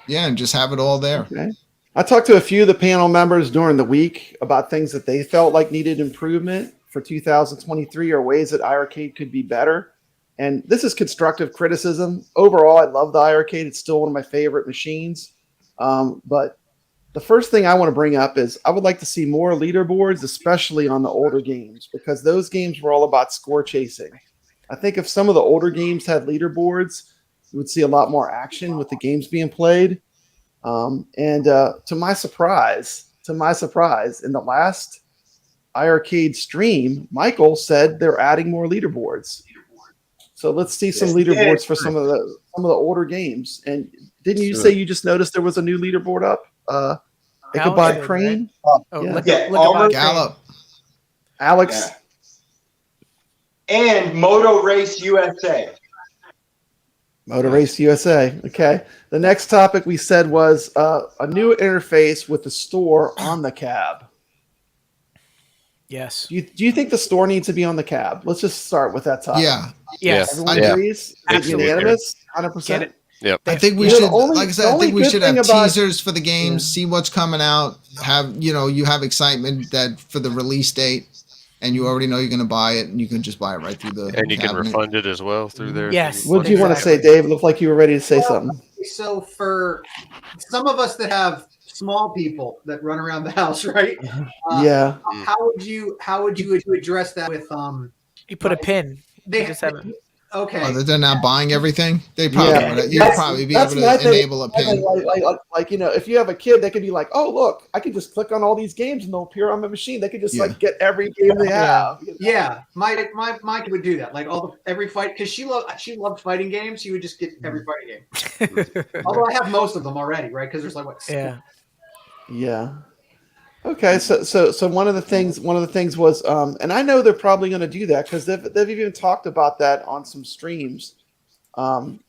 Yeah, and just have it all there. Okay. I talked to a few of the panel members during the week about things that they felt like needed improvement for 2023 or ways that iArcade could be better. And this is constructive criticism. Overall, I love the iArcade. It's still one of my favorite machines. But the first thing I want to bring up is I would like to see more leaderboards, especially on the older games, because those games were all about score chasing. I think if some of the older games had leaderboards, you would see a lot more action with the games being played. To my surprise, in the last iArcade stream, Michael said they're adding more leaderboards. So let's see some leaderboards for some of the older games. And didn't you say you just noticed there was a new leaderboard up? iickabodcrane. Gallop. Alex. And Moto Race USA. Motor Race USA. Okay. The next topic we said was a new interface with the store on the cab. Yes. Do you think the store needs to be on the cab? Let's just start with that topic. Yeah. Yes. Everyone agrees? Unanimous? 100%? Yep. I think we should, like I said, I think we should have teasers for the games, see what's coming out, you have excitement that for the release date, and you already know you're going to buy it, and you can just buy it right through the And you can refund it as well through there. Yes. What do you want to say, Dave? It looked like you were ready to say something. So for some of us that have small people that run around the house, right? How would you address that with you put a pin. They just have it. Okay. Oh, they're not buying everything? They probably you'd probably be able to enable a pin. Like if you have a kid, they could be like, oh, look, I can just click on all these games and they'll appear on my machine. They could just get every game they have. Yeah. My kid would do that. Like every fight, because she loved fighting games. She would just get every fighting game. Although I have most of them already, right? Because there's like what? Yeah. Okay, so one of the things was, and I know they're probably going to do that because they've even talked about that on some streams. Instead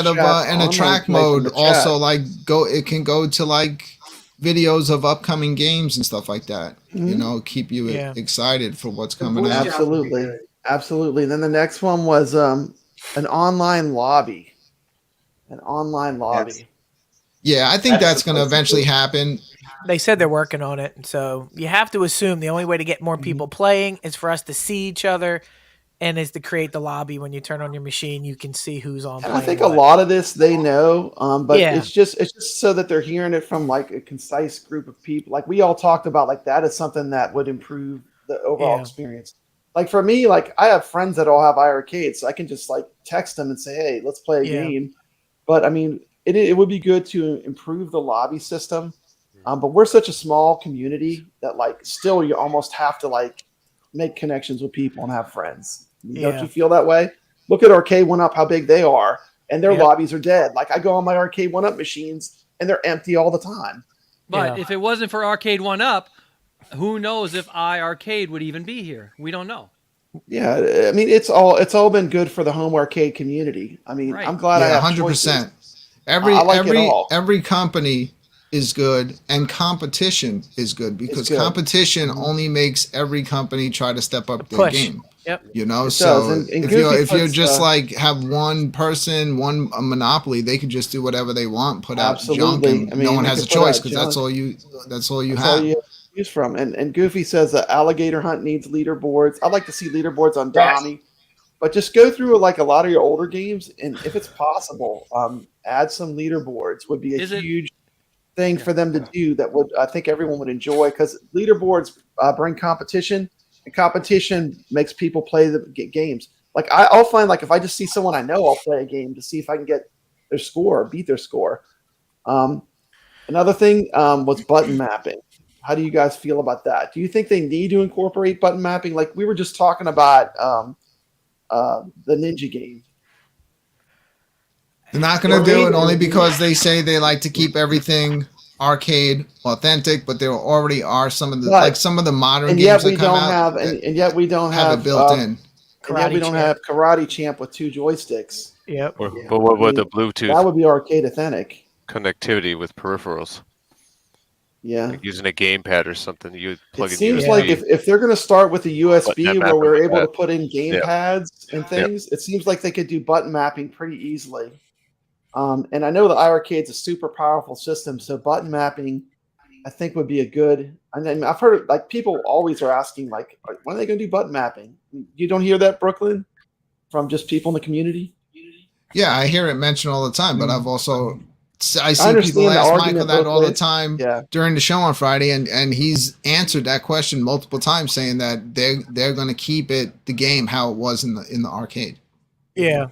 of in a track mode, also it can go to like videos of upcoming games and stuff like that. Mm-hmm. Keep you excited for what's coming out. Absolutely. Then the next one was an online lobby. Yes. Yeah, I think that's going to eventually happen. They said they're working on it. So you have to assume the only way to get more people playing is for us to see each other and is to create the lobby. When you turn on your machine, you can see who's on. And I think a lot of this they know, but it's just so that they're hearing it from like a concise group of people. Like we all talked about, like that is something that would improve the overall experience. Like for me, like I have friends that all have iArcade, so I can just like text them and say, hey, let's play a game. But I mean, it would be good to improve the lobby system, but we're such a small community that like still you almost have to like make connections with people and have friends. Don't you feel that way? Look at Arcade 1UP, how big they are, and their lobbies are dead. Like I go on my Arcade 1UP machines and they're empty all the time. But if it wasn't for Arcade 1UP, who knows if iArcade would even be here? We don't know. Yeah, I mean it's all been good for the home arcade community. I mean, I'm glad I have 100%. Choices. Every company is good, and competition is good because competition only makes every company try to step up their game. Yep. You know, it so and if you're just like have one person, a monopoly, they could just do whatever they want, put out junk, and no one has a choice because that's all you have. Use from and Goofy says that alligator hunt needs leaderboards. I'd like to see leaderboards on Donnie, but just go through like a lot of your older games, and if it's possible, add some leaderboards. Would be a huge thing for them to do. That would I think everyone would enjoy because leaderboards bring competition, and competition makes people play the games. Like I'll find like if I just see someone I know, I'll play a game to see if I can get their score or beat their score. Another thing was button mapping. How do you guys feel about that? Do you think they need to incorporate button mapping? Like we were just talking about the Ninja game. They're not going to do it only because they say they like to keep everything arcade authentic, but there already are some of the some of the modern games that come out. And yet we don't have it built in. And yet we don't have Karate Champ with 2 joysticks. Yep. But what with the Bluetooth? That would be arcade authentic. Connectivity with peripherals. Yeah, like using a gamepad or something. You plug it seems like if they're going to start with a USB where we're able to put in gamepads and things, it seems like they could do button mapping pretty easily. And I know the iArcade's a super powerful system, so button mapping, I think, would be a good. I mean, I've heard like people always are asking like, when are they going to do button mapping? You don't hear that, Brooklyn, from just people in the community. Yeah, I hear it mentioned all the time, but I've also. I see people ask Michael that all the time during the show on Friday, and he's answered that question multiple times, saying that they're going to keep the game how it was in the arcade. Yeah.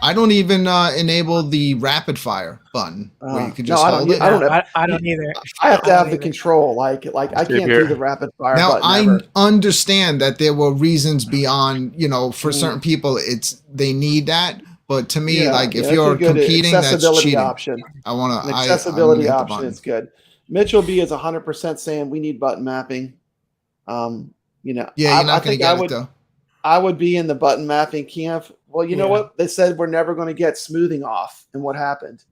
I don't even enable the rapid fire button where you can just hold it. I don't either. I have to have the control. Like I can't do the rapid fire button. Now I understand that there were reasons beyond, for certain people, they need that. But to me, if you're competing, that's cheating. Option. I want an accessibility option. It's good. Mitchell B is 100% saying we need button mapping. Yeah, you're not going to get it though. I would be in the button mapping camp. Well, you know what? They said we're never going to get smoothing off, and what happened?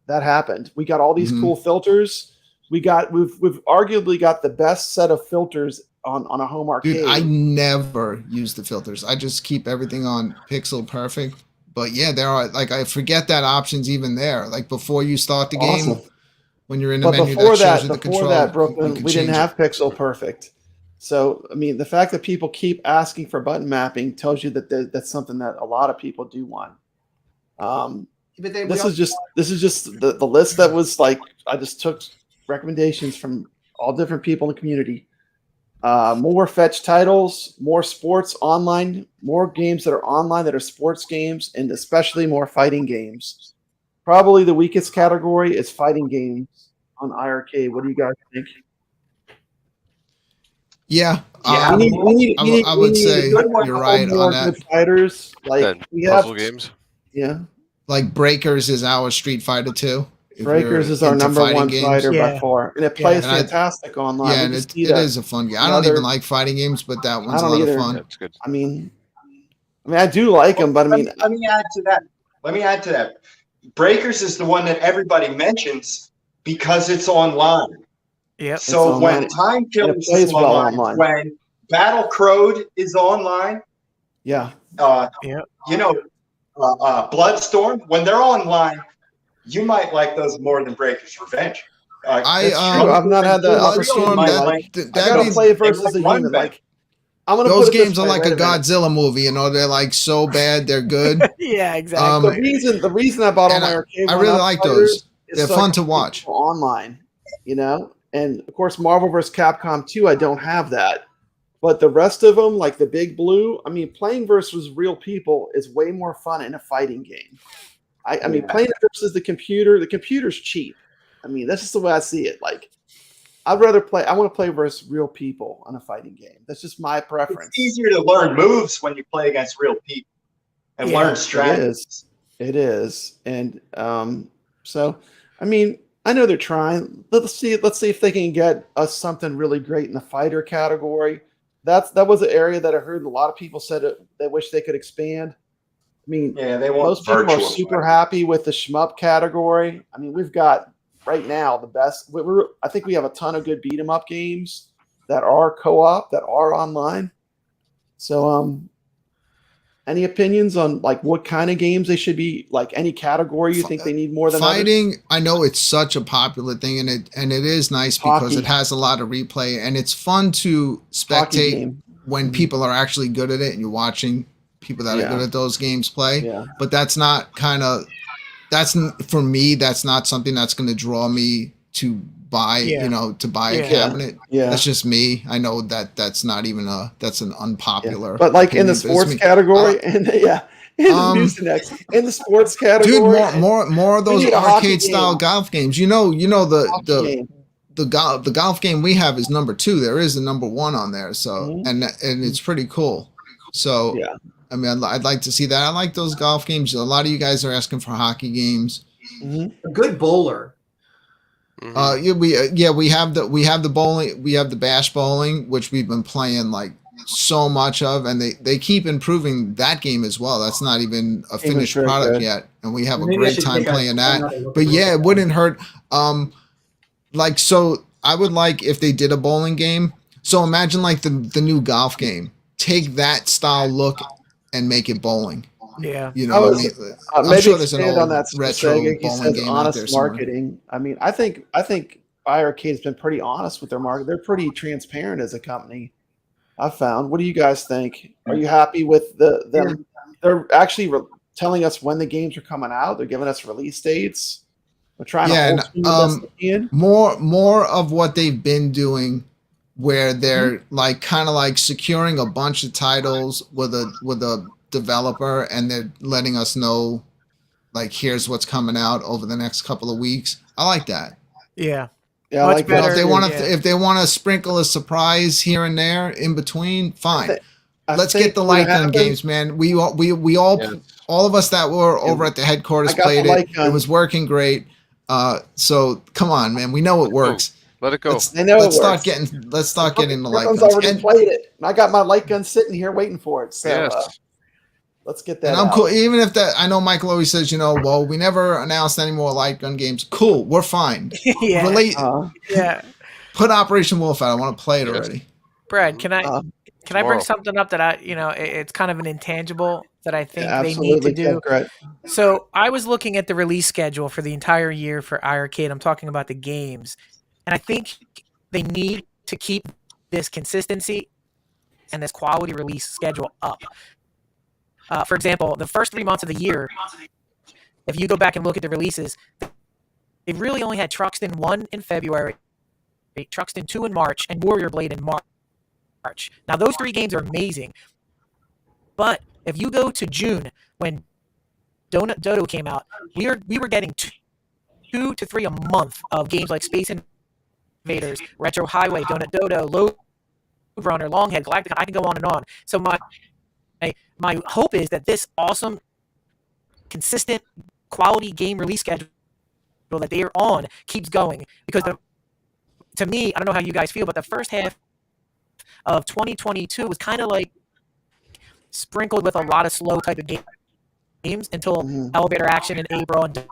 That happened. We got all these cool filters. We've arguably got the best set of filters on a home arcade. Dude, I never use the filters. I just keep everything on pixel perfect. But yeah, there are I forget that option's even there. Like before you start the game, when you're in the menu that shows you the control. Before that, Brooklyn, we didn't have pixel perfect. So I mean, the fact that people keep asking for button mapping tells you that that's something that a lot of people do want. This is just the list that was like I just took recommendations from all different people in the community. More fetch titles, more sports online, more games that are online that are sports games, and especially more fighting games. Probably the weakest category is fighting games on iArcade. What do you guys think? Yeah, I would say you're right on that. Fighters like we have puzzle games. Yeah, like Breakers is our Street Fighter 2. Breakers is our number one fighter by far, and it plays fantastic online. Yeah, and it is a fun game. I don't even like fighting games, but that one's a lot of fun. That's good. I mean, I do like them, but I mean, let me add to that. Breakers is the one that everybody mentions because it's online. Yeah. So when Time Killers is online, when Battle Crowed is online, Bloodstorm, when they're online, you might like those more than Breakers Revenge. I've not had that. I gotta play versus a human. Like those games are like a Godzilla movie. They're like so bad they're good. Yeah, exactly. The reason I bought all my arcade, I really like those. They're fun to watch online. And of course, Marvel vs. Capcom 2, I don't have that. But the rest of them, like the Big Blue, I mean, playing versus real people is way more fun in a fighting game. I mean, playing versus the computer's cheap. I mean, that's just the way I see it. Like, I want to play versus real people on a fighting game. That's just my preference. It's easier to learn moves when you play against real people and learn strategies. It is. And so I mean, I know they're trying. Let's see if they can get us something really great in the fighter category. That was an area that I heard a lot of people said they wish they could expand. I mean, Yeah, they want most people are virtual super fighting. happy with the shmup category. I mean, we've got right now the best. I think we have a ton of good beat 'em up games that are co-op, that are online. So, any opinions on like what kind of games they should be, like any category you think they need more than fighting? others? I know it's such a popular thing, and it is nice because Hockey. it has a lot of replay, and it's fun to spectate when people are actually good at it, and you're watching people that are good at those games play. Yeah. But that's not for me. That's not something that's going to draw me to buy. To buy a cabinet. Yeah. That's just me. I know that's not even that's an unpopular. But like in the opinion, but it's sports me. category, in the news next in the sports category, Dude, more of those need a hockey arcade style game. golf games. The golf game we have is number 2. There is a number 1 on there, so and it's pretty cool. So yeah, I mean, I'd like to see that. I like those golf games. A lot of you guys are asking for hockey games. A good bowler. We have the bowling, we have the bash bowling, which we've been playing like so much of, and they keep improving that game as well. That's not even a finished product yet, and we have a great time playing that. But yeah, it wouldn't hurt. So I would like if they did a bowling game. So imagine like the new golf game. Take that style look and make it bowling. Yeah. I'm sure there's an old on that retro Sega, bowling game out there honest somewhere. marketing. I mean, I think iArcade has been pretty honest with their market. They're pretty transparent as a company, I've found. What do you guys think? Are you happy with them? They're actually telling us when the games are coming out. They're giving us release dates. We're trying to hold more of what they've been doing, where they're kind of securing a bunch of titles with a developer, and they're letting us know here's what's coming out over the next couple of weeks. I like that. Yeah. Yeah, much better. If they want to sprinkle a surprise here and there in between, fine. Let's get the light gun games, man. We all of us that were over at the headquarters played it. It was working great. So come on, man. We know it works. Let it go. Let's start getting the light guns. Already played it. And I got my light gun sitting here waiting for it. So let's get that. And I'm cool. Even if I know Michael always says, well, we never announced any more light gun games. Cool. We're fine. Yeah. Put Operation Wolf out. I want to play it already. Brad, can I bring something up that it's kind of an intangible that I think they need to do. So I was looking at the release schedule for the entire year for iArcade. I'm talking about the games. And I think they need to keep this consistency and this quality release schedule up. For example, the first 3 months of the year, if you go back and look at the releases, they really only had Truxton 1 in February, Truxton 2 in March, and Warrior Blade in March. Now, those 3 games are amazing. But if you go to June, when Donut Dodo came out, we were getting 2 to 3 a month of games like Space Invaders, Retro Highway, Donut Dodo, Load Runner, Longhead, Galactica. I can go on and on. So my hope is that this awesome, consistent, quality game release schedule that they are on keeps going. Because to me, I don't know how you guys feel, but the first half of 2022 was kind of sprinkled with a lot of slow type of games until Elevator Action in April and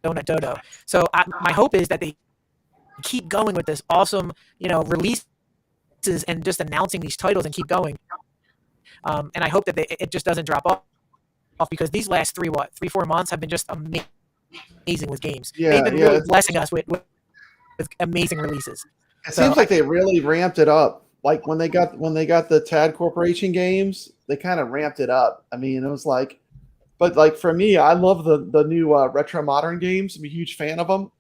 Donut Dodo. So my hope is that they keep going with this awesome, releases and just announcing these titles and keep going. And I hope that it just doesn't drop off because these last 3-4 months have been just amazing with games. They've been really blessing us with amazing releases. It seems like they really ramped it up. Like when they got the TAD Corporation games, they kind of ramped it up. I mean, it was but for me, I love the new retro modern games. I'm a huge fan of them.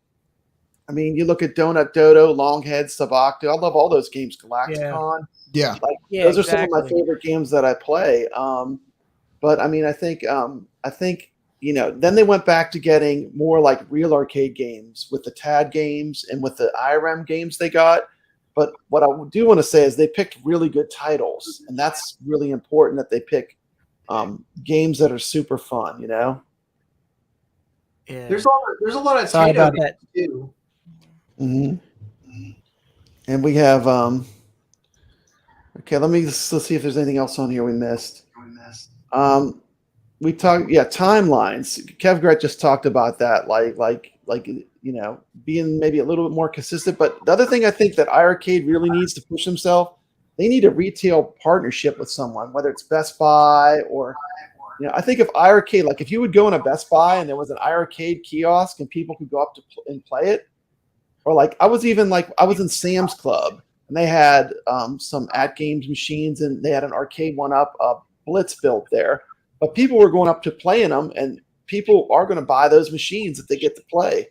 I mean, you look at Donut Dodo, Longhead, Sabacto. I love all those games. Galacticon. Yeah. Those are some of my favorite games that I play. But I mean, I think then they went back to getting more like real arcade games with the TAD games and with the IRM games they got. But what I do want to say is they picked really good titles, and that's really important that they pick games that are super fun, Yeah. There's a lot of Sorry Tato about that. too. And we have okay. Let's see if there's anything else on here we missed. We talked timelines. Kevgret just talked about that, like being maybe a little bit more consistent. But the other thing I think that iArcade really needs to push themselves, they need a retail partnership with someone, whether it's Best Buy or I think if iArcade, like if you would go in a Best Buy and there was an iArcade kiosk and people could go up to and play it, or like I was in Sam's Club and they had some at games machines and they had an arcade one up, Blitz built there, but people were going up to playing them, and people are going to buy those machines if they get to play.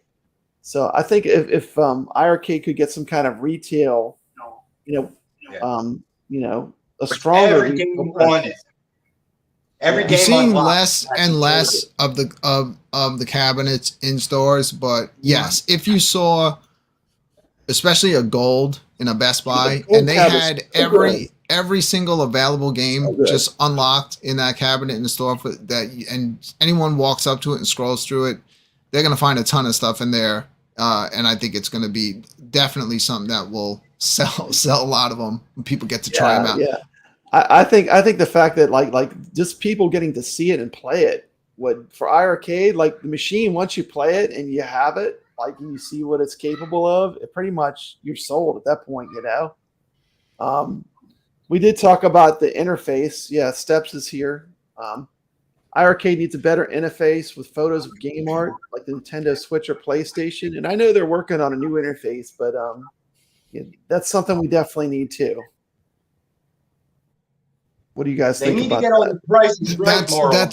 So I think if iArcade could get some kind of retail, a stronger. Every game on it. Every game You're seeing unlocked. less and less of the cabinets in stores, but yes, if you saw, especially a gold in a Best Buy, and they had every single available game just unlocked in that cabinet in the store for that, and anyone walks up to it and scrolls through it, they're gonna find a ton of stuff in there, and I think it's gonna be definitely something that will sell a lot of them when people get to try them out. Yeah. I think the fact that like just people getting to see it and play it would, for iArcade, like the machine, once you play it and you have it, like and you see what it's capable of, it pretty much you're sold at that point, We did talk about the interface. Yeah, Steps is here. iArcade needs a better interface with photos of game art, like the Nintendo Switch or PlayStation. And I know they're working on a new interface, but that's something we definitely need too. What do you guys think about that? They need to get all the prices right, Laurel.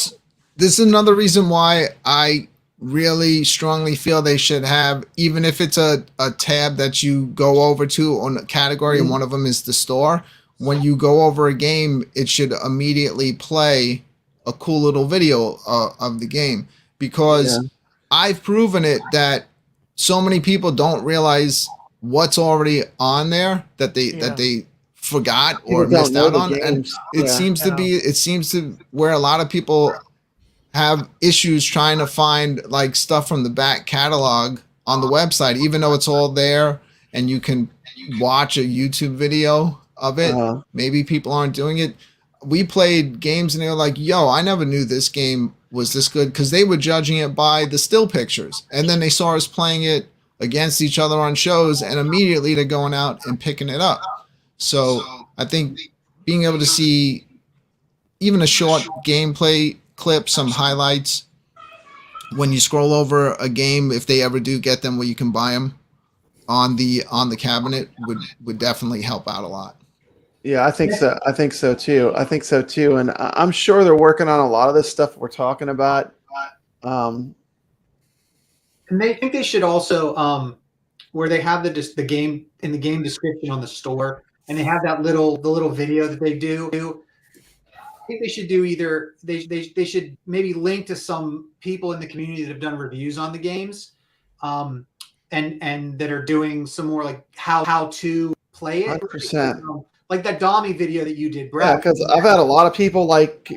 This is another reason why I really strongly feel they should have, even if it's a tab that you go over to on a category, and one of them is the store. When you go over a game, it should immediately play a cool little video of the game, because I've proven it that so many people don't realize what's already on there that they forgot or missed out on, and it seems to where a lot of people have issues trying to find like stuff from the back catalog on the website, even though it's all there and you can watch a YouTube video of it. Maybe people aren't doing it. We played games and they were like, yo, I never knew this game was this good, because they were judging it by the still pictures, and then they saw us playing it against each other on shows, and immediately they're going out and picking it up. So I think being able to see even a short gameplay clip, some highlights when you scroll over a game, if they ever do get them where you can buy them on the cabinet, would definitely help out a lot. Yeah, I think so. I think so too. And I'm sure they're working on a lot of this stuff we're talking about. And they think they should also where they have the game in the game description on the store, and they have that little video that they do. I think they should do either they should maybe link to some people in the community that have done reviews on the games, and that are doing some more like how to play it. 100%. Like that Dami video that you did, Brett. Yeah, because I've had a lot of people like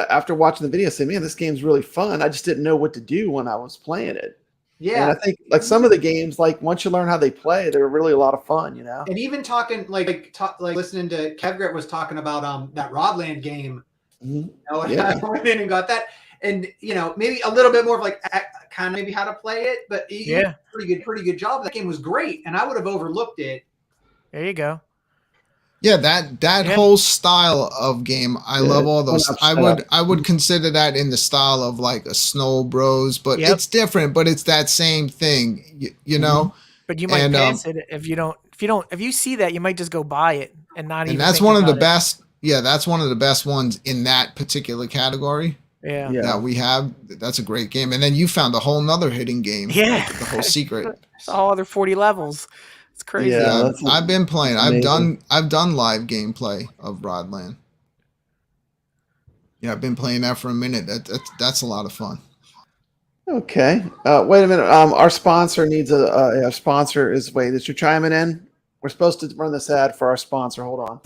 after watching the video say, "Man, this game's really fun. I just didn't know what to do when I was playing it." Yeah, and I think like some of the games, like once you learn how they play, they're really a lot of fun, And even talking like listening to Kevgret was talking about that Rodland game. I went in and got that, and maybe a little bit more of like kind of maybe how to play it, but pretty good job. That game was great, and I would have overlooked it. There you go. Yeah, that whole style of game, I love all those. I would consider that in the style of like a Snow Bros, but it's different. But it's that same thing, you know. But you might pass it if you see that, you might just go buy it and not even. And that's one of the best. Yeah, that's one of the best ones in that particular category. Yeah, that we have. That's a great game. And then you found a whole nother hidden game. Yeah, the whole secret. It's all other 40 levels. It's crazy. Yeah, I've been playing. I've done live gameplay of Rodland. Yeah, I've been playing that for a minute. That's a lot of fun. Okay. Wait a minute. Our sponsor needs our sponsor is is you chiming in? We're supposed to run this ad for our sponsor. Hold on.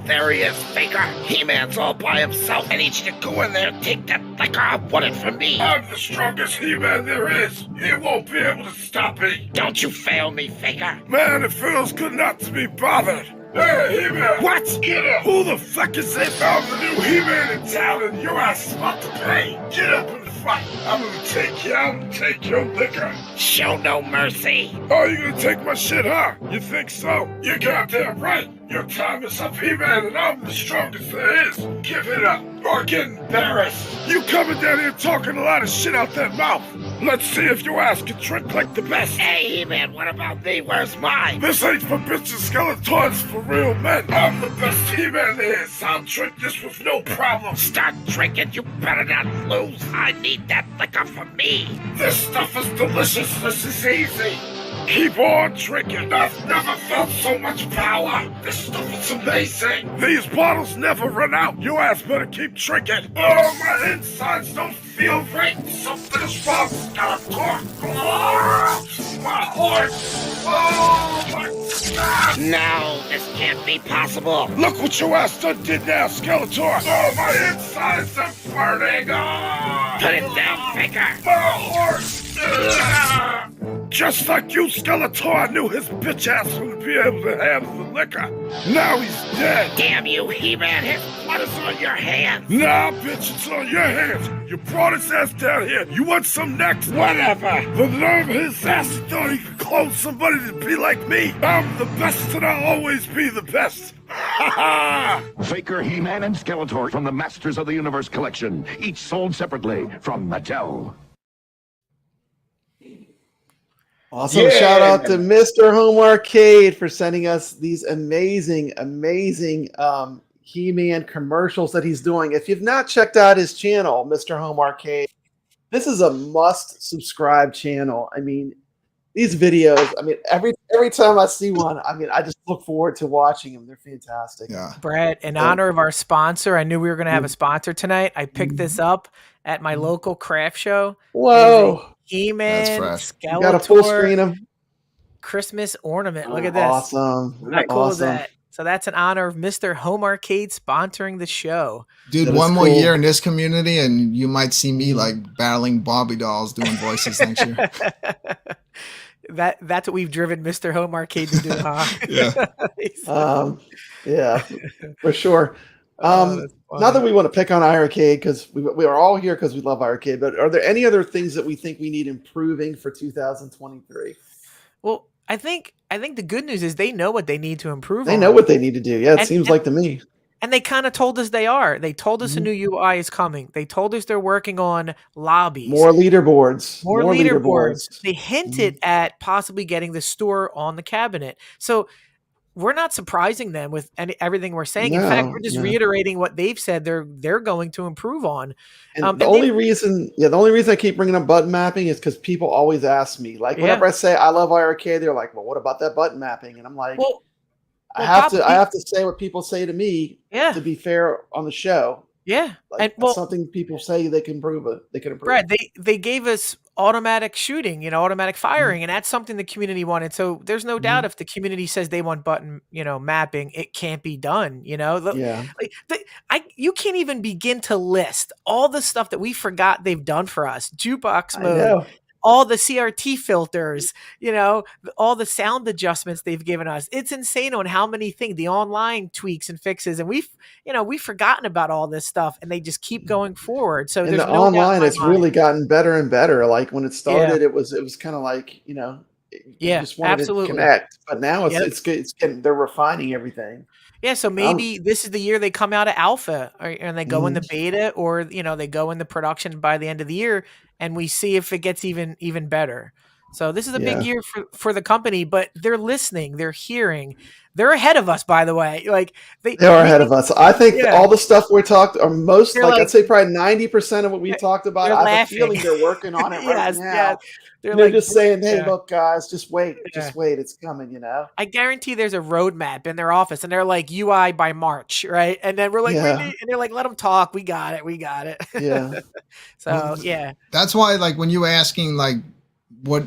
There he is, Faker. He-Man's all by himself. I need you to go in there and take that liquor. I want it from me. I'm the strongest He-Man there is. He won't be able to stop me. Don't you fail me, Faker. Man, it feels good not to be bothered. Hey, He-Man! What? Get up! Who the fuck is this? I'm the new He-Man in town, and your ass is about to pay. Get up and fight. I'm gonna take you out and take your liquor. Show no mercy. Oh, you gonna take my shit, huh? You think so? You're goddamn right. Your time is up, He-Man, and I'm the strongest there is. Give it up, or get embarrassed. You coming down here talking a lot of shit out that mouth. Let's see if your ass can drink like the best. Hey, He-Man, what about me? Where's mine? This ain't for bitches, skeletons, for real men. I'm the best He-Man there is. I'll drink this with no problem. Start drinking. You better not lose. I need that liquor for me. This stuff is delicious. This is easy. Keep on drinking. I've never felt so much power. This stuff is amazing. These bottles never run out. Your ass better keep drinking. Oh, my insides don't feel right. Something's wrong, Skeletor. Oh, my heart. Oh, my God. No, this can't be possible. Look what your ass done did now, Skeletor. Oh, my insides are burning. Oh, put it down, Faker. My heart. Just like you, Skeletor, I knew his bitch ass would be able to handle the liquor. Now he's dead. Damn you, He-Man, his blood is on your hands. Nah, bitch, it's on your hands. You brought his ass down here. You want some next? Whatever. The nerve of his ass, he thought he could clone somebody to be like me. I'm the best and I'll always be the best. Ha ha! Faker, He-Man, and Skeletor from the Masters of the Universe collection, each sold separately from Mattel. Awesome. Shout out to Mr. Home Arcade for sending us these amazing He-Man commercials that he's doing. If you've not checked out his channel, Mr. Home Arcade, this is a must subscribe channel. I mean, these videos, I mean, every time I see one, I mean, I just look forward to watching them. They're fantastic. Yeah. Brett, in honor of our sponsor, I knew we were going to have a sponsor tonight. I picked this up at my local craft show. Whoa. He-Man, Skeletor, you got a full screen of Christmas ornament. Look at this. Awesome. How cool is that? So that's in honor of Mr. Home Arcade sponsoring the show. Dude, one more year in this community and you might see me like battling Barbie dolls doing voices next year. That's what we've driven Mr. Home Arcade to do, huh? Yeah. Yeah, for sure. Not that we want to pick on iArcade because we are all here because we love iArcade, but are there any other things that we think we need improving for 2023? Well, I think the good news is they know what they need to improve. They know what they need to do. Yeah, it seems like to me. And they kind of told us they are. They told us a new UI is coming. They told us they're working on lobbies. More leaderboards. More leaderboards. They hinted at possibly getting the store on the cabinet. So we're not surprising them with everything we're saying. In fact, we're just reiterating what they've said they're going to improve on. And the only reason I keep bringing up button mapping is because people always ask me, like, whenever I say I love iArcade, they're like, well, what about that button mapping? And I'm like, I have to say what people say to me to be fair on the show. Yeah. Like, and something people say they can improve it. They can improve. Brad, they gave us automatic shooting, automatic firing, and that's something the community wanted. So there's no doubt if the community says they want button, mapping, it can't be done. You can't even begin to list all the stuff that we forgot they've done for us. Jukebox mode. All the CRT filters, all the sound adjustments they've given us. It's insane on how many things, the online tweaks and fixes. And we've forgotten about all this stuff and they just keep going forward. So there's the online, it's really gotten better and better. Like when it started, it was kind of like, you just wanted to connect, but now it's getting, they're refining everything. Yeah, so maybe this is the year they come out of alpha and they go in the beta or, they go into production by the end of the year and we see if it gets even better. So this is a big year for the company, but they're listening, they're hearing. They're ahead of us, by the way. Like they are ahead of us. I think all the stuff we're talking, or most, I'd say probably 90% of what we talked about, I have a feeling they're working on it right now. Yeah. They're just saying, hey, look, guys, just wait. Just wait. It's coming, I guarantee there's a roadmap in their office, and they're like, UI by March, right? And then we're like, and they're like, let them talk. We got it. Yeah. So, That's why, like, when you were asking, like, what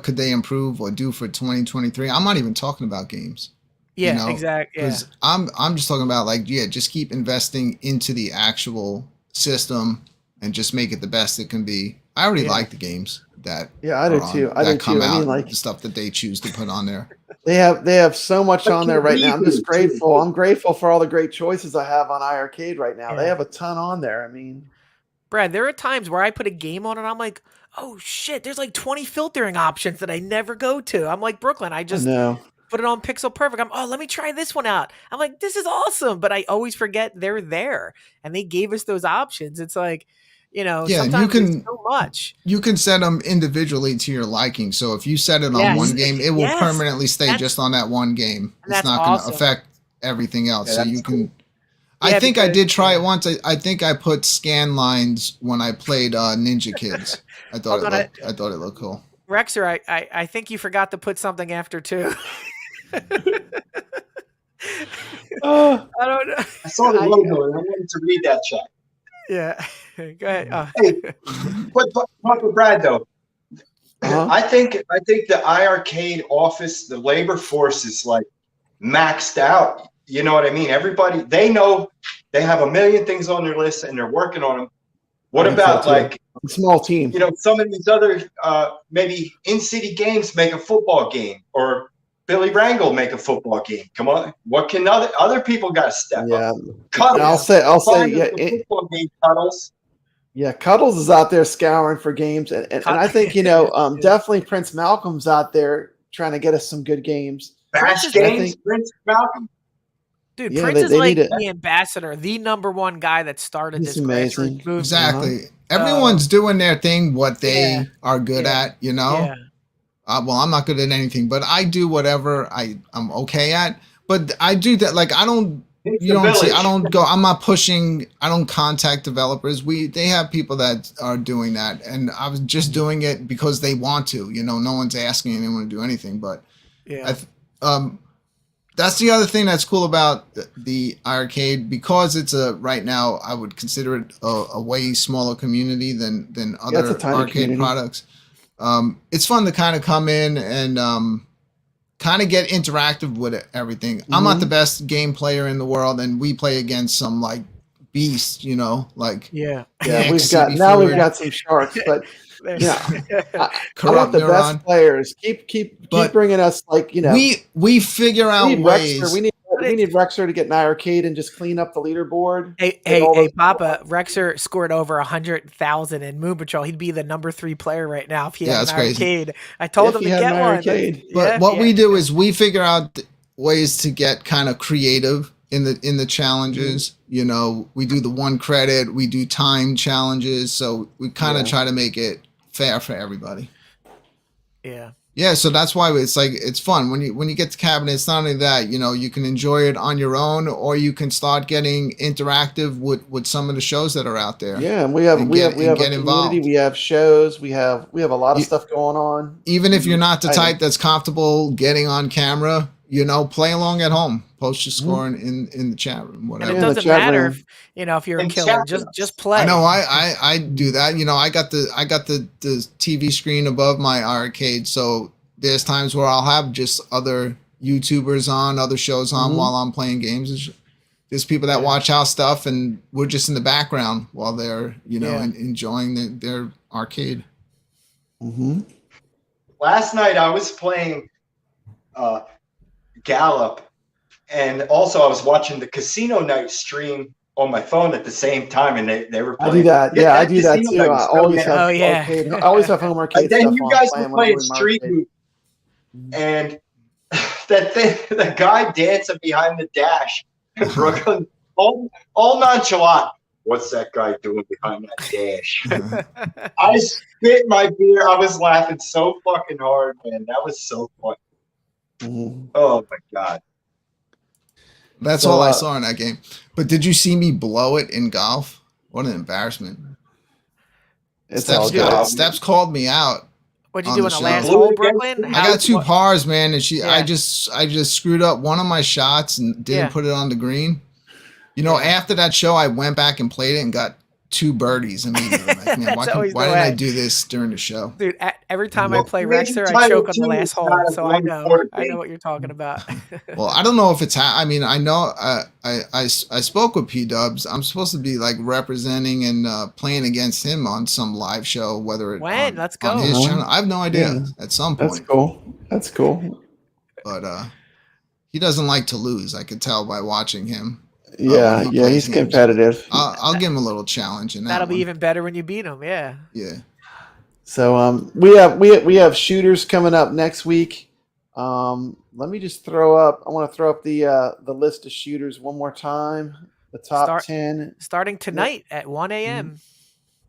could they improve or do for 2023? I'm not even talking about games. Yeah, exactly. Yeah. Because I'm just talking about like, yeah, just keep investing into the actual system and just make it the best it can be. I already like the games that I do too. I mean, like the stuff that they choose to put on there. They have so much on there right now. I'm just grateful. I'm grateful for all the great choices I have on iArcade right now. They have a ton on there. I mean, Brad, there are times where I put a game on and I'm like, oh shit, there's like 20 filtering options that I never go to. I'm like Brooklyn. I just put it on Pixel Perfect. Let me try this one out. I'm like, this is awesome. But I always forget they're there. And they gave us those options. It's like, sometimes it's so much. You can set them individually to your liking. So if you set it on one game, it will permanently stay just on that one game. It's not going to affect everything else. Yeah, so you can. Cool. I think I did try it once. I think I put scan lines when I played Ninja Kids. I thought it looked cool. Rexer, I think you forgot to put something after 2. I don't know. I saw the logo and I wanted to read that chat. Yeah. Go ahead. Hey, but Brad though, I think the iArcade office, the labor force is like maxed out. You know what I mean? Everybody, they know they have a million things on their list and they're working on them. What about like a small team? Some of these other maybe in-city games make a football game, or Billy Wrangle make a football game. Come on, what can other people got to step up? Cuddles. I'll say, football game, Cuddles. Yeah, Cuddles is out there scouring for games, and I think definitely Prince Malcolm's out there trying to get us some good games. Bash games, Prince Malcolm. Dude, Prince is like the ambassador, the #1 guy that started this amazing movement. Exactly. Everyone's doing their thing, what they are good at, Yeah. Well, I'm not good at anything, but I do whatever I'm okay at. But I do that. Like, I don't, I'm not pushing, I don't contact developers. They have people that are doing that. And I was just doing it because they want to, no one's asking anyone to do anything. But that's the other thing that's cool about the iArcade, because it's right now, I would consider it a way smaller community than other arcade products. It's fun to kind of come in and kind of get interactive with everything. Mm-hmm. I'm not the best game player in the world, and we play against some like beasts, like we've got some sharks, but I want the best players. Keep bringing us we figure out ways. Rexer. We need Rexer to get an iArcade and just clean up the leaderboard. Hey, Papa, Rexer scored over 100,000 in Moon Patrol. He'd be the #3 player right now if he had an arcade. I told him to get one. But what we do is we figure out ways to get kind of creative in the challenges. Mm-hmm. We do the 1 credit, we do time challenges, so we kind of try to make it fair for everybody. Yeah, so that's why it's fun when you get to cabinet. It's not only that you can enjoy it on your own, or you can start getting interactive with some of the shows that are out there. Yeah, and we have a community, involved. We have shows, we have a lot of stuff going on. Even if you're not the type that's comfortable getting on camera, play along at home, post your score in the chat room, whatever. And it doesn't matter if you're a killer, just play. I know I do that. I got the TV screen above my iArcade, so there's times where I'll have just other YouTubers on, other shows on while I'm playing games. There's people that watch our stuff, and we're just in the background while they're enjoying their arcade. Mm-hmm. Last night I was playing Gallop, and also I was watching the Casino Night stream on my phone at the same time, and they were playing. I do that. Yeah, I do that too. I always have home arcade. And then you guys were playing Street Hoop, and the guy dancing behind the dash, Brooklyn, all nonchalant. What's that guy doing behind that dash? I spit my beer. I was laughing so fucking hard, man. That was so fun. Mm-hmm. Oh my god. That's all I saw in that game. But did you see me blow it in golf? What an embarrassment. Steps called me out. What'd you do in the last hole, Brooklyn? I got 2 pars, man, and I just screwed up one of my shots and didn't put it on the green. After that show, I went back and played it and got 2 birdies immediately. Like, man, why didn't I do this during the show? Dude, every time I play Rexer, I choke on the last hole. So I know what you're talking about. Well, I don't know if it's. I mean, I know. I spoke with P Dubs. I'm supposed to be like representing and playing against him on some live show. Whether it let's go on his channel. I have no idea. Yeah. At some point. That's cool. But he doesn't like to lose. I could tell by watching him. Yeah, he's competitive. I'll give him a little challenge, and that'll be even better when you beat him. Yeah. Yeah. So we have shooters coming up next week. Let me just throw up. I want to throw up the list of shooters one more time. The top 10 starting tonight at 1 a.m.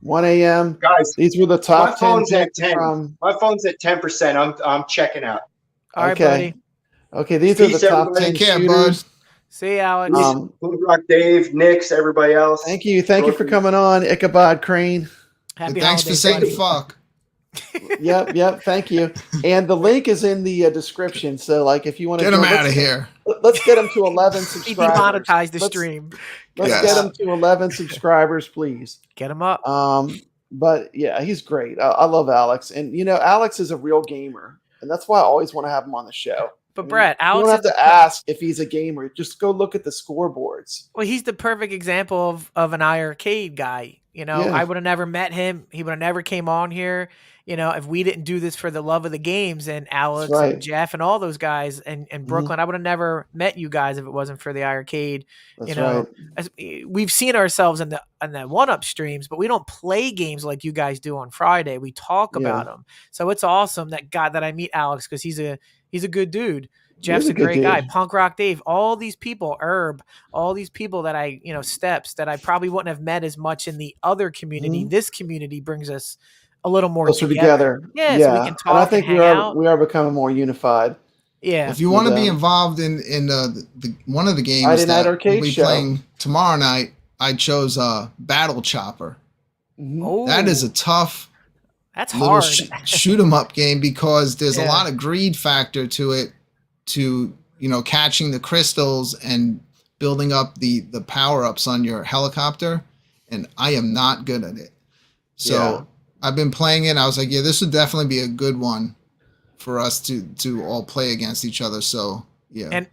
1 a.m. Guys, these were the top 10. My phone's at 10. My phone's at 10%. I'm checking out. All right, buddy. Okay, these are the top 10 shooters. See you, Alex. Rock Dave, Nix, everybody else. Thank you for coming on, Ichabod Crane. Thanks for saying the fuck. Yep. Thank you. And the link is in the description. So, like, if you want to get him out of here, let's get him to 11 subscribers. Demonetize the stream. Let's get him to 11 subscribers, please. Get him up. But yeah, he's great. I love Alex, and Alex is a real gamer, and that's why I always want to have him on the show. But Brett, Alex, you don't have to ask if he's a gamer. Just go look at the scoreboards. Well, he's the perfect example of an iArcade guy. I would have never met him. He would have never came on here. If we didn't do this for the love of the games, and Alex and Jeff and all those guys and Brooklyn, I would have never met you guys if it wasn't for the iArcade. We've seen ourselves in the 1-up streams, but we don't play games like you guys do on Friday. We talk about them. So it's awesome that I meet Alex, because he's a good dude. Jeff's a great guy. Punk Rock Dave, all these people, Herb, all these people that Steps, that I probably wouldn't have met as much in the other community. This community brings us a little more closer together. Yeah, so we can talk. And I think we are becoming more unified. Yeah. If you want to be involved in one of the games that we'll be playing tomorrow night, I chose Battle Chopper. That is a tough. That's hard. Shoot 'em up game, because there's a lot of greed factor to it, to catching the crystals and building up the power ups on your helicopter, and I am not good at it. So I've been playing it. I was like, this would definitely be a good one for us to all play against each other. So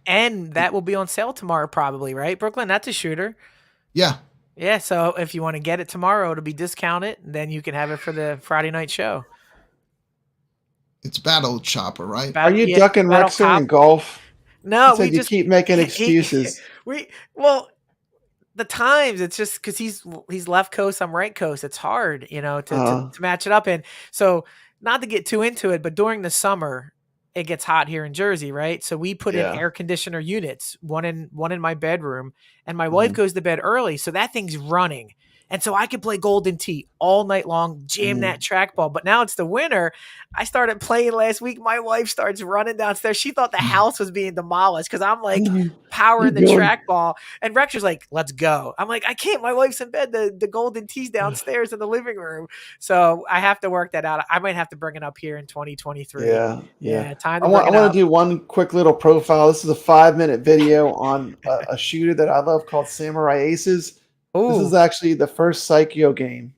and that will be on sale tomorrow, probably, right, Brooklyn? That's a shooter. Yeah. Yeah, so if you want to get it tomorrow, it'll be discounted, and then you can have it for the Friday night show. It's Battle Chopper, right? Are you ducking Rexer in golf? No, we just keep making excuses. The times, it's just because he's left coast, I'm right coast. It's hard, to match it up. And so, not to get too into it, but during the summer, it gets hot here in Jersey, right? So we put in air conditioner units, one in my bedroom, and my wife goes to bed early, so that thing's running. And so I could play Golden Tee all night long, jam that trackball. But now it's the winter. I started playing last week. My wife starts running downstairs. She thought the house was being demolished because I'm like powering the trackball. And Rexer's like, let's go. I'm like, I can't. My wife's in bed. The Golden Tee's downstairs in the living room. So I have to work that out. I might have to bring it up here in 2023. Yeah. Time I to want to do one quick little profile. This is a 5-minute video on a shooter that I love called Samurai Aces. Ooh. This is actually the first Psycho game.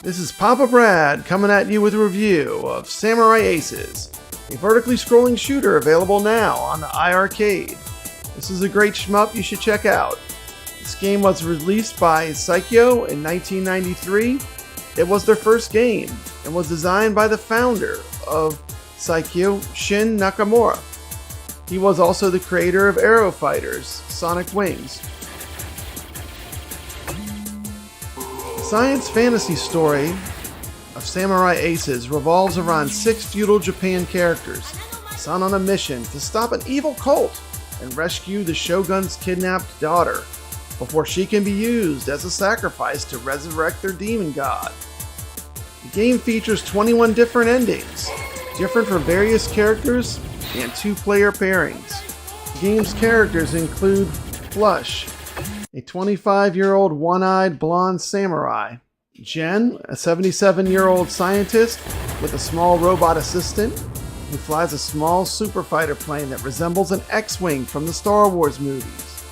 This is Papa Brad coming at you with a review of Samurai Aces, a vertically scrolling shooter available now on the iArcade. This is a great shmup you should check out. This game was released by Psycho in 1993. It was their first game and was designed by the founder of Psycho, Shin Nakamura. He was also the creator of Aero Fighters, Sonic Wings. The science fantasy story of Samurai Aces revolves around 6 feudal Japan characters sent on a mission to stop an evil cult and rescue the shogun's kidnapped daughter before she can be used as a sacrifice to resurrect their demon god. The game features 21 different endings, different for various characters and 2-player pairings. The game's characters include Flush, a 25-year-old one-eyed blonde samurai, Jen, a 77-year-old scientist with a small robot assistant, who flies a small super fighter plane that resembles an X-Wing from the Star Wars movies.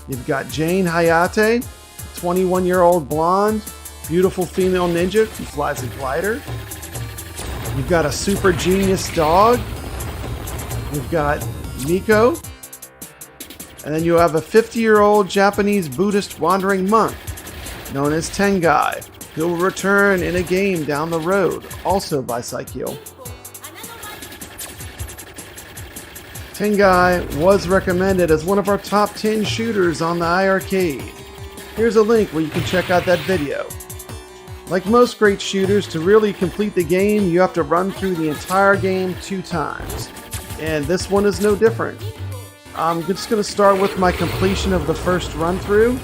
You've got Jane Hayate, a 21-year-old blonde, beautiful female ninja who flies a glider. You've got a super genius dog. You've got Miko. And then you have a 50-year-old Japanese Buddhist wandering monk known as Tengai, who will return in a game down the road, also by Psychiel. Tengai was recommended as one of our top 10 shooters on the iArcade. Here's a link where you can check out that video. Like most great shooters, to really complete the game, you have to run through the entire game 2 times. And this one is no different. I'm just going to start with my completion of the first run through.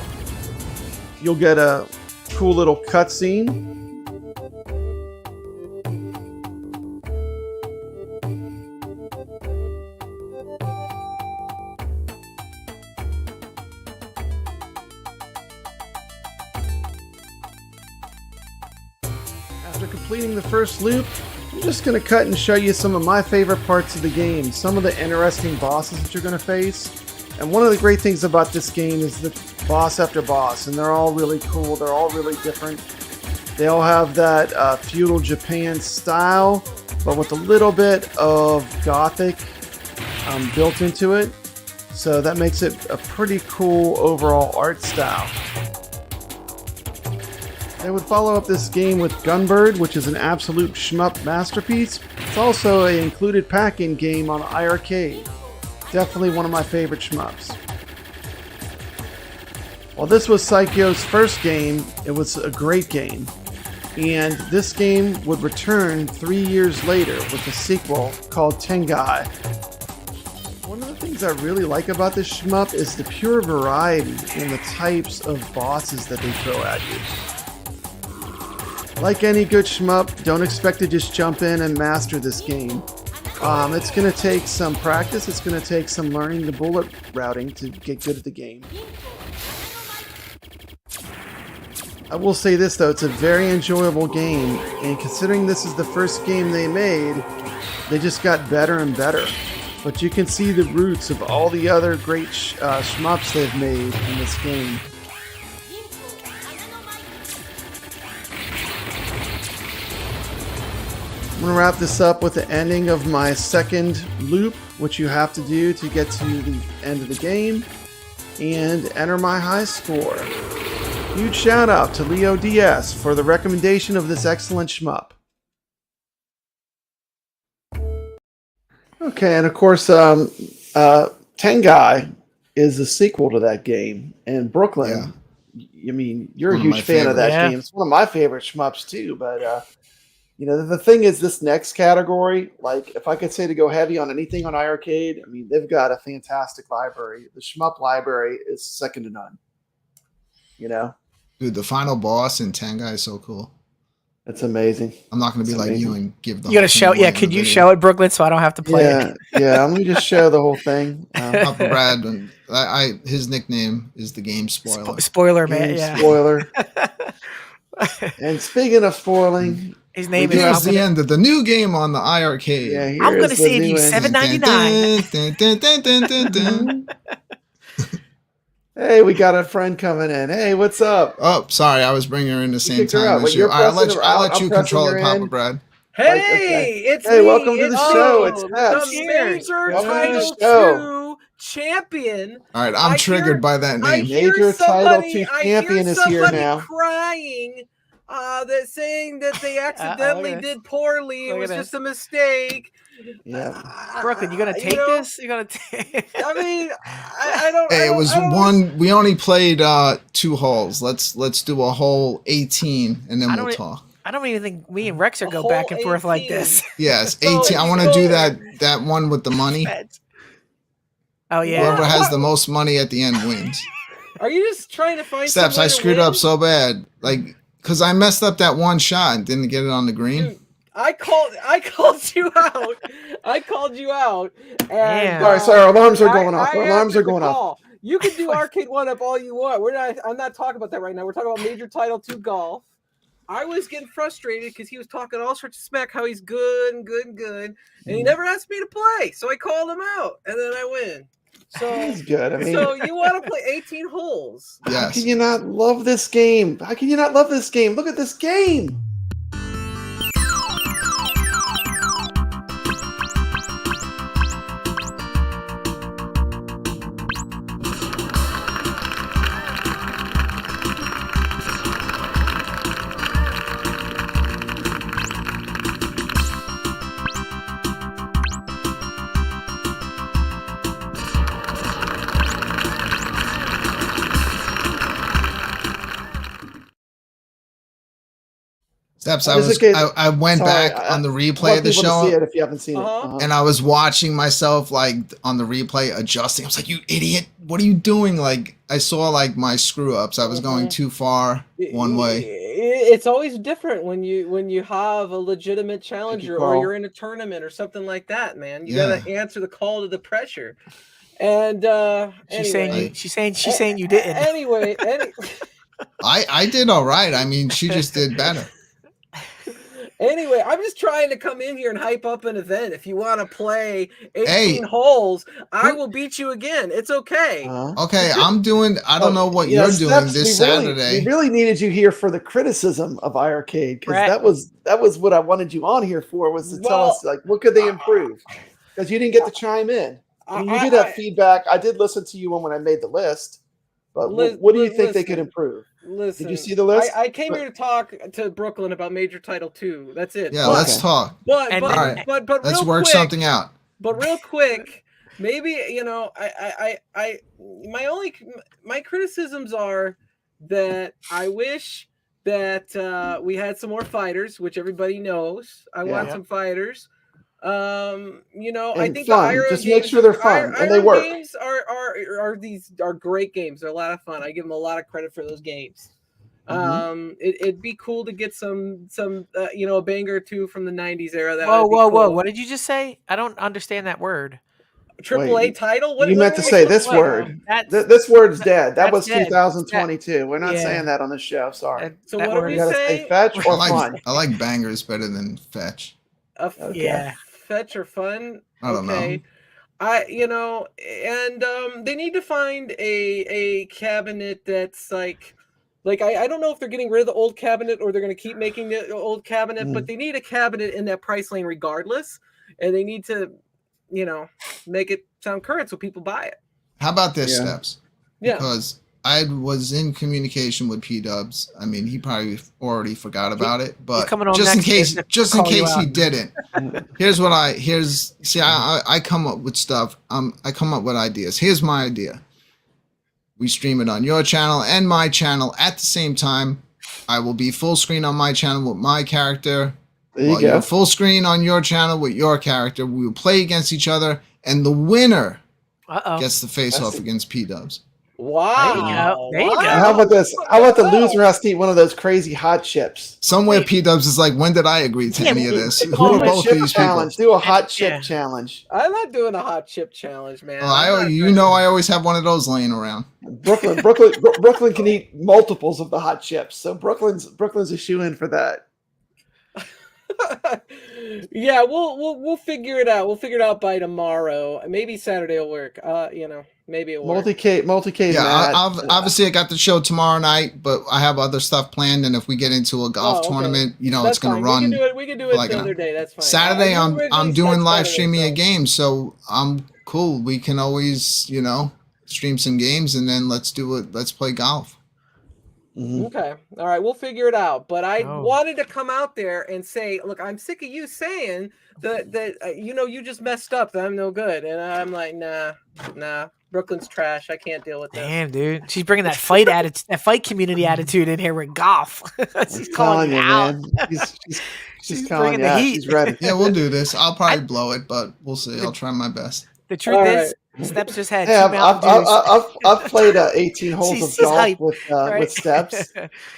You'll get a cool little cutscene. After completing the first loop, I'm just going to cut and show you some of my favorite parts of the game, some of the interesting bosses that you're going to face. And one of the great things about this game is the boss after boss, and they're all really cool, they're all really different. They all have that feudal Japan style, but with a little bit of Gothic built into it. So that makes it a pretty cool overall art style. They would follow up this game with Gunbird, which is an absolute shmup masterpiece. It's also an included pack-in game on iArcade. Definitely one of my favorite shmups. While this was Psycho's first game, it was a great game. And this game would return 3 years later with a sequel called Tengai. One of the things I really like about this shmup is the pure variety in the types of bosses that they throw at you. Like any good shmup, don't expect to just jump in and master this game. It's going to take some practice, it's going to take some learning the bullet routing to get good at the game. I will say this though, it's a very enjoyable game, and considering this is the first game they made, they just got better and better. But you can see the roots of all the other great shmups they've made in this game. I'm going to wrap this up with the ending of my second loop, which you have to do to get to the end of the game, and enter my high score. Huge shout out to Leo DS for the recommendation of this excellent shmup. Okay, and of course, Tengai is a sequel to that game, and Brooklyn, I mean, you're a huge fan of that game. It's one of my favorite shmups too, but you know, the thing is, this next category, like, if I could say to go heavy on anything on iArcade, I mean, they've got a fantastic library. The shmup library is second to none. You know? Dude, the final boss in Tengai is so cool. It's amazing. I'm not going to be like you and give the You got to show, could you show it, Brooklyn, so I don't have to play it? Yeah, let me just show the whole thing. Papa Brad, his nickname is the game spoiler. Spoiler, man, yeah. Spoiler. And speaking of spoiling... His name is the end of the new game on the iArcade. Yeah, I'm going to save you $7.99. Hey, we got a friend coming in. Hey, what's up? Oh, sorry, I was bringing her in the same time as you. I'll let you control it, Papa Brad. Hey, it's me. Hey, welcome to the show. It's Matt. The Major Title 2 Champion. All right, I'm triggered by that name. Major Title 2 Champion is here now. Crying. They're saying that they accidentally did poorly. It was just a mistake. Yeah, Brooklyn, you gonna take this? You gonna take? I mean, I don't. Hey, it was one. We only played 2 holes. Let's do a hole 18, and then we'll talk. I don't even think me and Rexer go back and forth like this. Yes, 18. I want to do that one with the money. Oh yeah. Whoever has the most money at the end wins. Are you just trying to find? Steps, I screwed up so bad, like. Because I messed up that one shot and didn't get it on the green. Dude, I called you out. I called you out. And, sorry, our alarms are going off. Our alarms are going off. You can do Arcade 1-Up all you want. I'm not talking about that right now. We're talking about Major Title 2 Golf. I was getting frustrated because he was talking all sorts of smack, how he's good and good and good, and he never asked me to play. So I called him out, and then I win. So He's good. I mean, so you want to play 18 holes? How can you not love this game? How can you not love this game? Look at this game. Steps. I went back on the replay of the show. See it if you haven't seen it. And I was watching myself like on the replay adjusting. I was like, "You idiot! What are you doing?" Like I saw like my screw ups. I was going too far one way. It's always different when you have a legitimate challenger or you're in a tournament or something like that, man. You gotta answer the call to the pressure. And she's saying you didn't. Anyway, I did all right. I mean, she just did better. Anyway, I'm just trying to come in here and hype up an event. If you want to play 18 holes, I will beat you again. It's okay. Okay, I'm doing. I don't know what you're doing this Saturday. We really needed you here for the criticism of iArcade because that was what I wanted you on here for, was to tell us like what could they improve, because you didn't get to chime in. You did have feedback. I did listen to you when I made the list, but what do you think they could improve? Listen, did you see the list? I came here to talk to Brooklyn about Major Title 2. That's it. Yeah, let's talk. But let's work something out. But real quick, maybe my criticisms are that I wish that we had some more fighters, which everybody knows. I want some fighters. I think fun. Just make sure they're fun and they work. Games are great games. They're a lot of fun. I give them a lot of credit for those games. It'd be cool to get some a banger or two from the 90s era. Whoa! What did you just say? I don't understand that word. AAA title? What you meant to say this word? This word's dead. That was 2022. We're not saying that on the show. Sorry. So what do we say? Fetch or fun? I like bangers better than fetch. Yeah. Fetch or fun. I don't know. They need to find a cabinet that's like I don't know if they're getting rid of the old cabinet or they're going to keep making the old cabinet, but they need a cabinet in that price lane regardless, and they need to make it sound current so people buy it. How about this, Steps? Yeah, because I was in communication with P-Dubs. I mean, he probably already forgot about it, but just in case he didn't, I come up with stuff. I come up with ideas. Here's my idea. We stream it on your channel and my channel at the same time. I will be full screen on my channel with my character. You're full screen on your channel with your character. We will play against each other, and the winner gets the face off against P-Dubs. Wow. There you go. How about this? How about the loser has to eat one of those crazy hot chips? Somewhere P-Dubs is like, when did I agree to any of this? Who are both these challenge. people? Do a hot chip challenge. I'm not doing a hot chip challenge, man. I always have one of those laying around. Brooklyn can eat multiples of the hot chips, so Brooklyn's a shoe-in for that. Yeah, we'll figure it out. We'll figure it out by tomorrow. Maybe Saturday will work. Maybe it'll work. Multi-K. Yeah, obviously I got the show tomorrow night, but I have other stuff planned. And if we get into a golf tournament, it's going to run. We can do it the other day. That's fine. Saturday, I'm doing live streaming a game, so I'm cool. We can always stream some games, and then let's do it. Let's play golf. Okay. All right. We'll figure it out. But I wanted to come out there and say, look, I'm sick of you saying that you just messed up, that I'm no good. And I'm like, nah, Brooklyn's trash. I can't deal with that. Damn, dude. She's bringing that fight attitude, that fight community attitude in here with golf. She's calling you out. She's calling you out. She's ready. Yeah, we'll do this. I'll probably blow it, but we'll see. I'll try my best. The truth is, Steps just had I've played 18 holes of golf with Steps,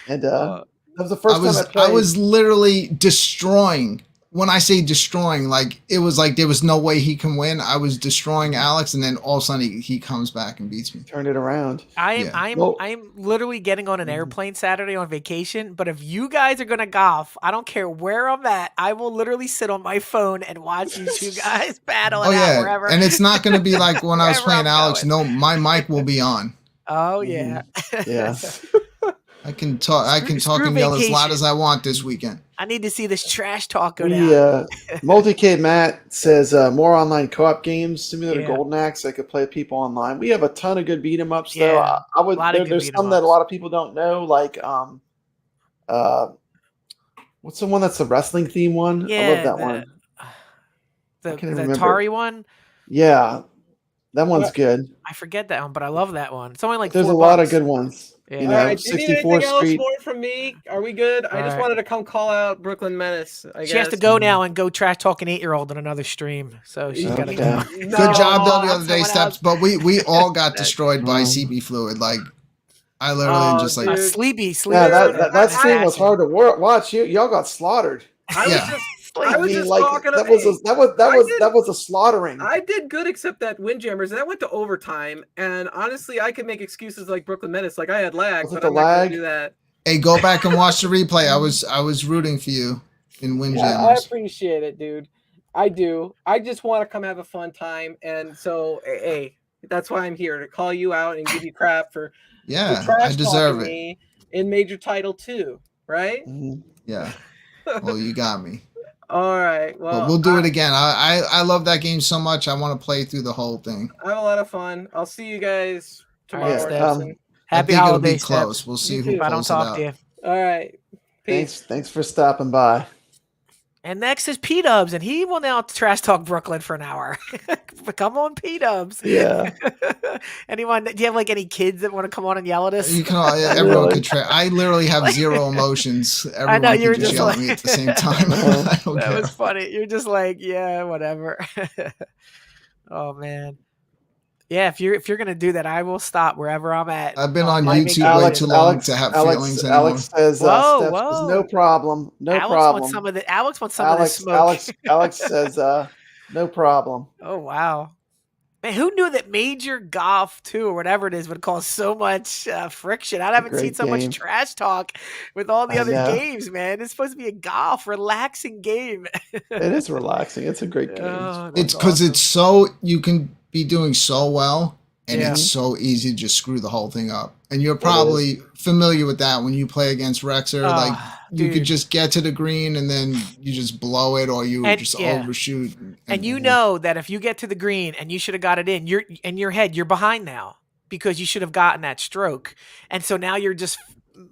and that was the first time I played. I was literally destroying when I say destroying, like it was like there was no way he can win. I was destroying Alex, and then all of a sudden he comes back and beats me. Turned it around. I'm literally getting on an airplane Saturday on vacation. But if you guys are gonna golf, I don't care where I'm at. I will literally sit on my phone and watch you two guys battle it out wherever. And it's not gonna be like when I was playing Alex. No, my mic will be on. Oh yeah. Yeah. I can talk. I can talk and yell as loud as I want this weekend. I need to see this trash talk go down. Multicade Matt says more online co-op games similar to Golden Axe. I could play with people online. We have a ton of good beat 'em ups though. I would. There's some that a lot of people don't know. Like what's the one that's the wrestling theme one? Yeah, I love that one. The Atari one. Yeah, that one's good. I forget that one, but I love that one. It's only like there's $4. a lot of good ones. Yeah. You know, All right, do you need 64 anything else Street. more from me? Are we good? I just wanted to come call out Brooklyn Menace. She has to go now and go trash talk an 8-year-old on another stream. So she's got to go. Good job though the other day, Steps. But we all got destroyed by CB Fluid. Like I literally just like sleepy. Yeah, that stream was hard to watch. Y'all got slaughtered. I was just talking that was a slaughtering. I did good except that Windjammers, and that went to overtime. And honestly, I could make excuses like Brooklyn Menace, like I had lag, but I'm not going to do that. Hey, go back and watch the replay. I was rooting for you in Windjammers. I appreciate it, dude. I do. I just want to come have a fun time, and so hey, that's why I'm here to call you out and give you crap for I deserve it. Me in Major Title 2, right? Yeah. Well, you got me. All right. Well, but we'll do it again. I love that game so much. I want to play through the whole thing. I have a lot of fun. I'll see you guys tomorrow. Happy holidays. It'll be close. We'll see who pulls it out. All right. Peace. Thanks for stopping by. And next is P-Dubs, and he will now trash talk Brooklyn for an hour. Come on, P-Dubs. Yeah. Anyone? Do you have like any kids that want to come on and yell at us? You can. Everyone can try. I literally have zero emotions. Everyone I know you were just yell at me at the same time. I don't that care. was funny. You're just like, yeah, whatever. Oh man. Yeah, if you're gonna do that, I will stop wherever I'm at. I've been on YouTube way too long to have feelings anymore. Alex says, no problem. Alex wants some of this smoke. Alex says, no problem. Oh wow. Man, who knew that Major Golf 2 or whatever it is would cause so much friction? I haven't seen so much trash talk with all the other games, man. It's supposed to be a golf, relaxing game. It is relaxing. It's a great game. It's because it's so you can be doing so well, and it's so easy to just screw the whole thing up. And you're probably familiar with that when you play against Rexer. Like you could just get to the green and then you just blow it, or you just overshoot. And you know that if you get to the green and you should have got it in, you're in your head, you're behind now because you should have gotten that stroke. And so now you're just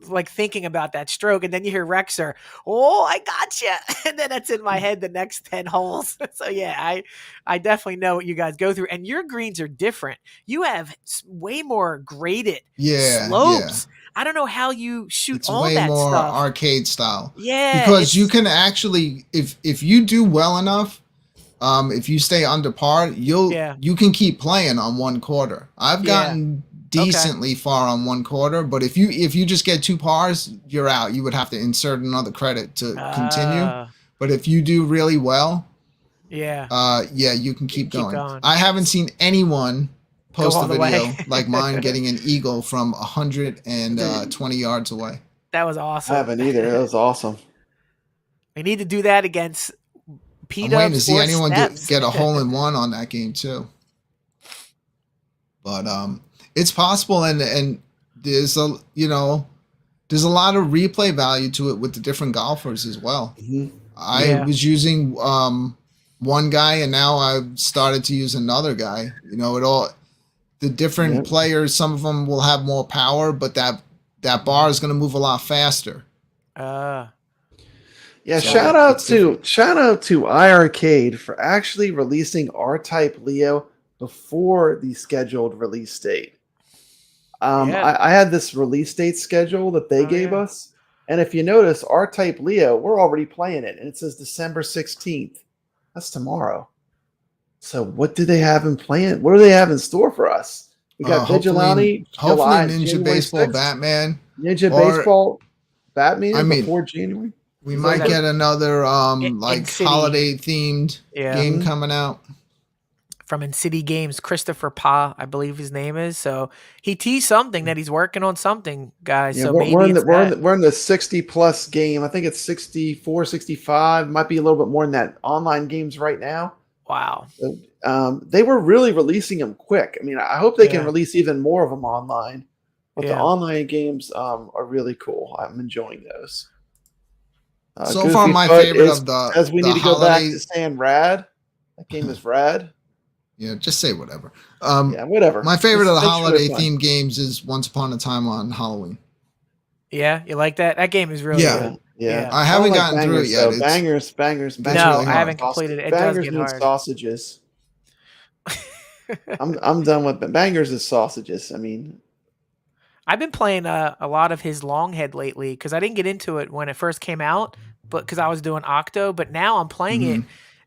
like thinking about that stroke, and then you hear Rexer, oh, I got you, and then that's in my head the next 10 holes. So yeah, I definitely know what you guys go through, and your greens are different. You have way more graded slopes. I don't know how you shoot it's all way that more stuff. arcade style. Yeah, because you can actually, if you do well enough, if you stay under par, you can keep playing on one quarter. I've gotten decently far on one quarter, but if you just get 2 pars, you're out. You would have to insert another credit to continue. But if you do really well, you can keep going. I haven't seen anyone post a video like mine getting an eagle from 120 yards away. That was awesome. I haven't either. That was awesome. We need to do that against P-Dubs. I'm waiting to see anyone get a hole in one on that game too. But it's possible, and there's a lot of replay value to it with the different golfers as well. I was using one guy, and now I've started to use another guy. The different players, some of them will have more power, but that bar is going to move a lot faster. Shout out to iArcade for actually releasing R-Type Leo before the scheduled release date. I had this release date schedule that they gave us, and if you notice, R-Type Leo, we're already playing it, and it says December 16th. That's tomorrow. So what do they have in plan? What do they have in store for us? We got Vigilante, hopefully Ninja Baseball 6th, Batman. Ninja Baseball Batman before January. We might get another holiday themed game Mm-hmm. coming out from City Games. Christopher Pa, I believe his name is. So he teased something that he's working on something, guys. Yeah, so we're in the 60+ game. I think it's 64, 65. Might be a little bit more than that. Online games right now. Wow. They were really releasing them quick. I mean, I hope they can release even more of them online. But the online games are really cool. I'm enjoying those. So Goofy far, my Foot favorite is, of the as we the need to go back holiday- to saying rad. That game is rad. Yeah, just say whatever. Yeah, whatever. My favorite It's of the sure holiday fun. themed games is Once Upon a Time on Halloween. Yeah, you like that? That game is really good. Yeah. I haven't don't gotten through it Bangers, yet. though. It's- Bangers. No, really I hard. haven't completed it. It does Bangers get means hard. sausages. I'm done with Bangers is sausages. I mean, I've been playing a lot of his Longhead lately because I didn't get into it when it first came out, but because I was doing Octo. But now I'm playing it,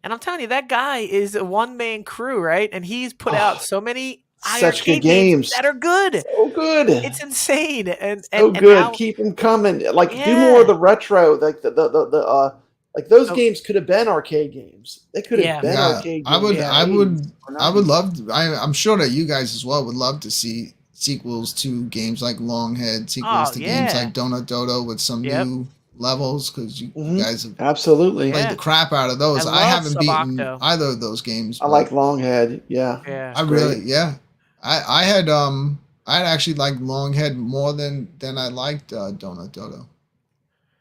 and I'm telling you, that guy is a one-man crew, right? And he's put out so many such good iArcade games that are good. So good. It's insane. And so and good. now- Keep them coming. Like do more of the retro. Like the like those games could have been arcade games. They could have been arcade games. I would or love to, I'm sure that you guys as well would love to see sequels to games like Longhead, sequels to games like Donut Dodo with some new levels, because you guys have absolutely played the crap out of those. I haven't beaten Sub-Octo. either of those games. I like Longhead. Yeah. I really I had actually liked Longhead more than I liked Donut Dodo.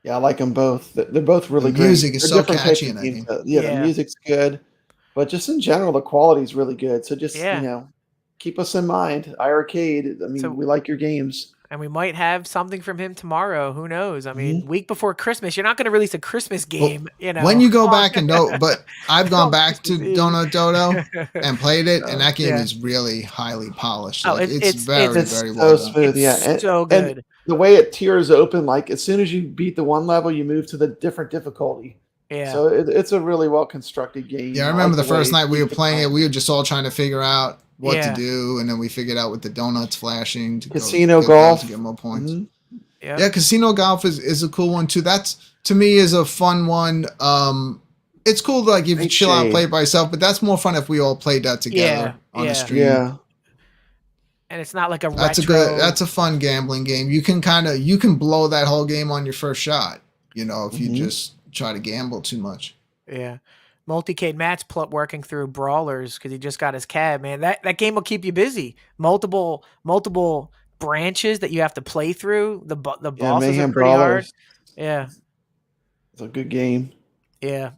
Yeah, I like them both. They're both really The great. music is They're so different types catchy of in that games. game. The music's good, but just in general, the quality is really good. So just Yeah. keep us in mind. iArcade. I mean, we like your games. And we might have something from him tomorrow. Who knows? I mean, week before Christmas, you're not going to release a Christmas game, you know. When you go back and but I've gone back to Donut Dodo and played it, and that game is really highly polished. Oh, Like, it's very so well done. smooth. It's so good. And the way it tiers open, like as soon as you beat the one level, you move to the different difficulty. Yeah. So it's a really well constructed game. Yeah, I remember like the first way night we were keep it playing it. going. We were just all trying to figure out what Yeah. to do, and then we figured out with the donuts flashing to Casino get golf. to get more points. Yeah. Yeah, casino golf is a cool one too. That's to me is a fun one. It's cool like if you chill out and play it by yourself, but that's more fun if we all played that together on the stream. Yeah. And it's not like a That's retro. that's a fun gambling game. You can blow that whole game on your first shot, if you just try to gamble too much. Yeah. Multicade Matt's working through Brawlers because he just got his cab, man. That game will keep you busy. Multiple branches that you have to play through. The bosses Mayhem are pretty hard. Brawlers. Yeah. It's a good game. Yeah.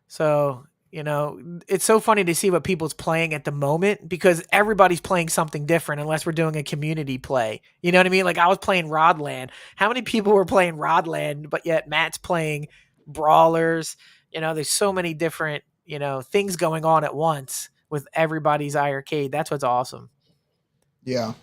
So, it's so funny to see what people's playing at the moment because everybody's playing something different unless we're doing a community play. You know what I mean? Like I was playing Rodland. How many people were playing Rodland, but yet Matt's playing Brawlers? There's so many different, things going on at once with everybody's iArcade. That's what's awesome. Yeah.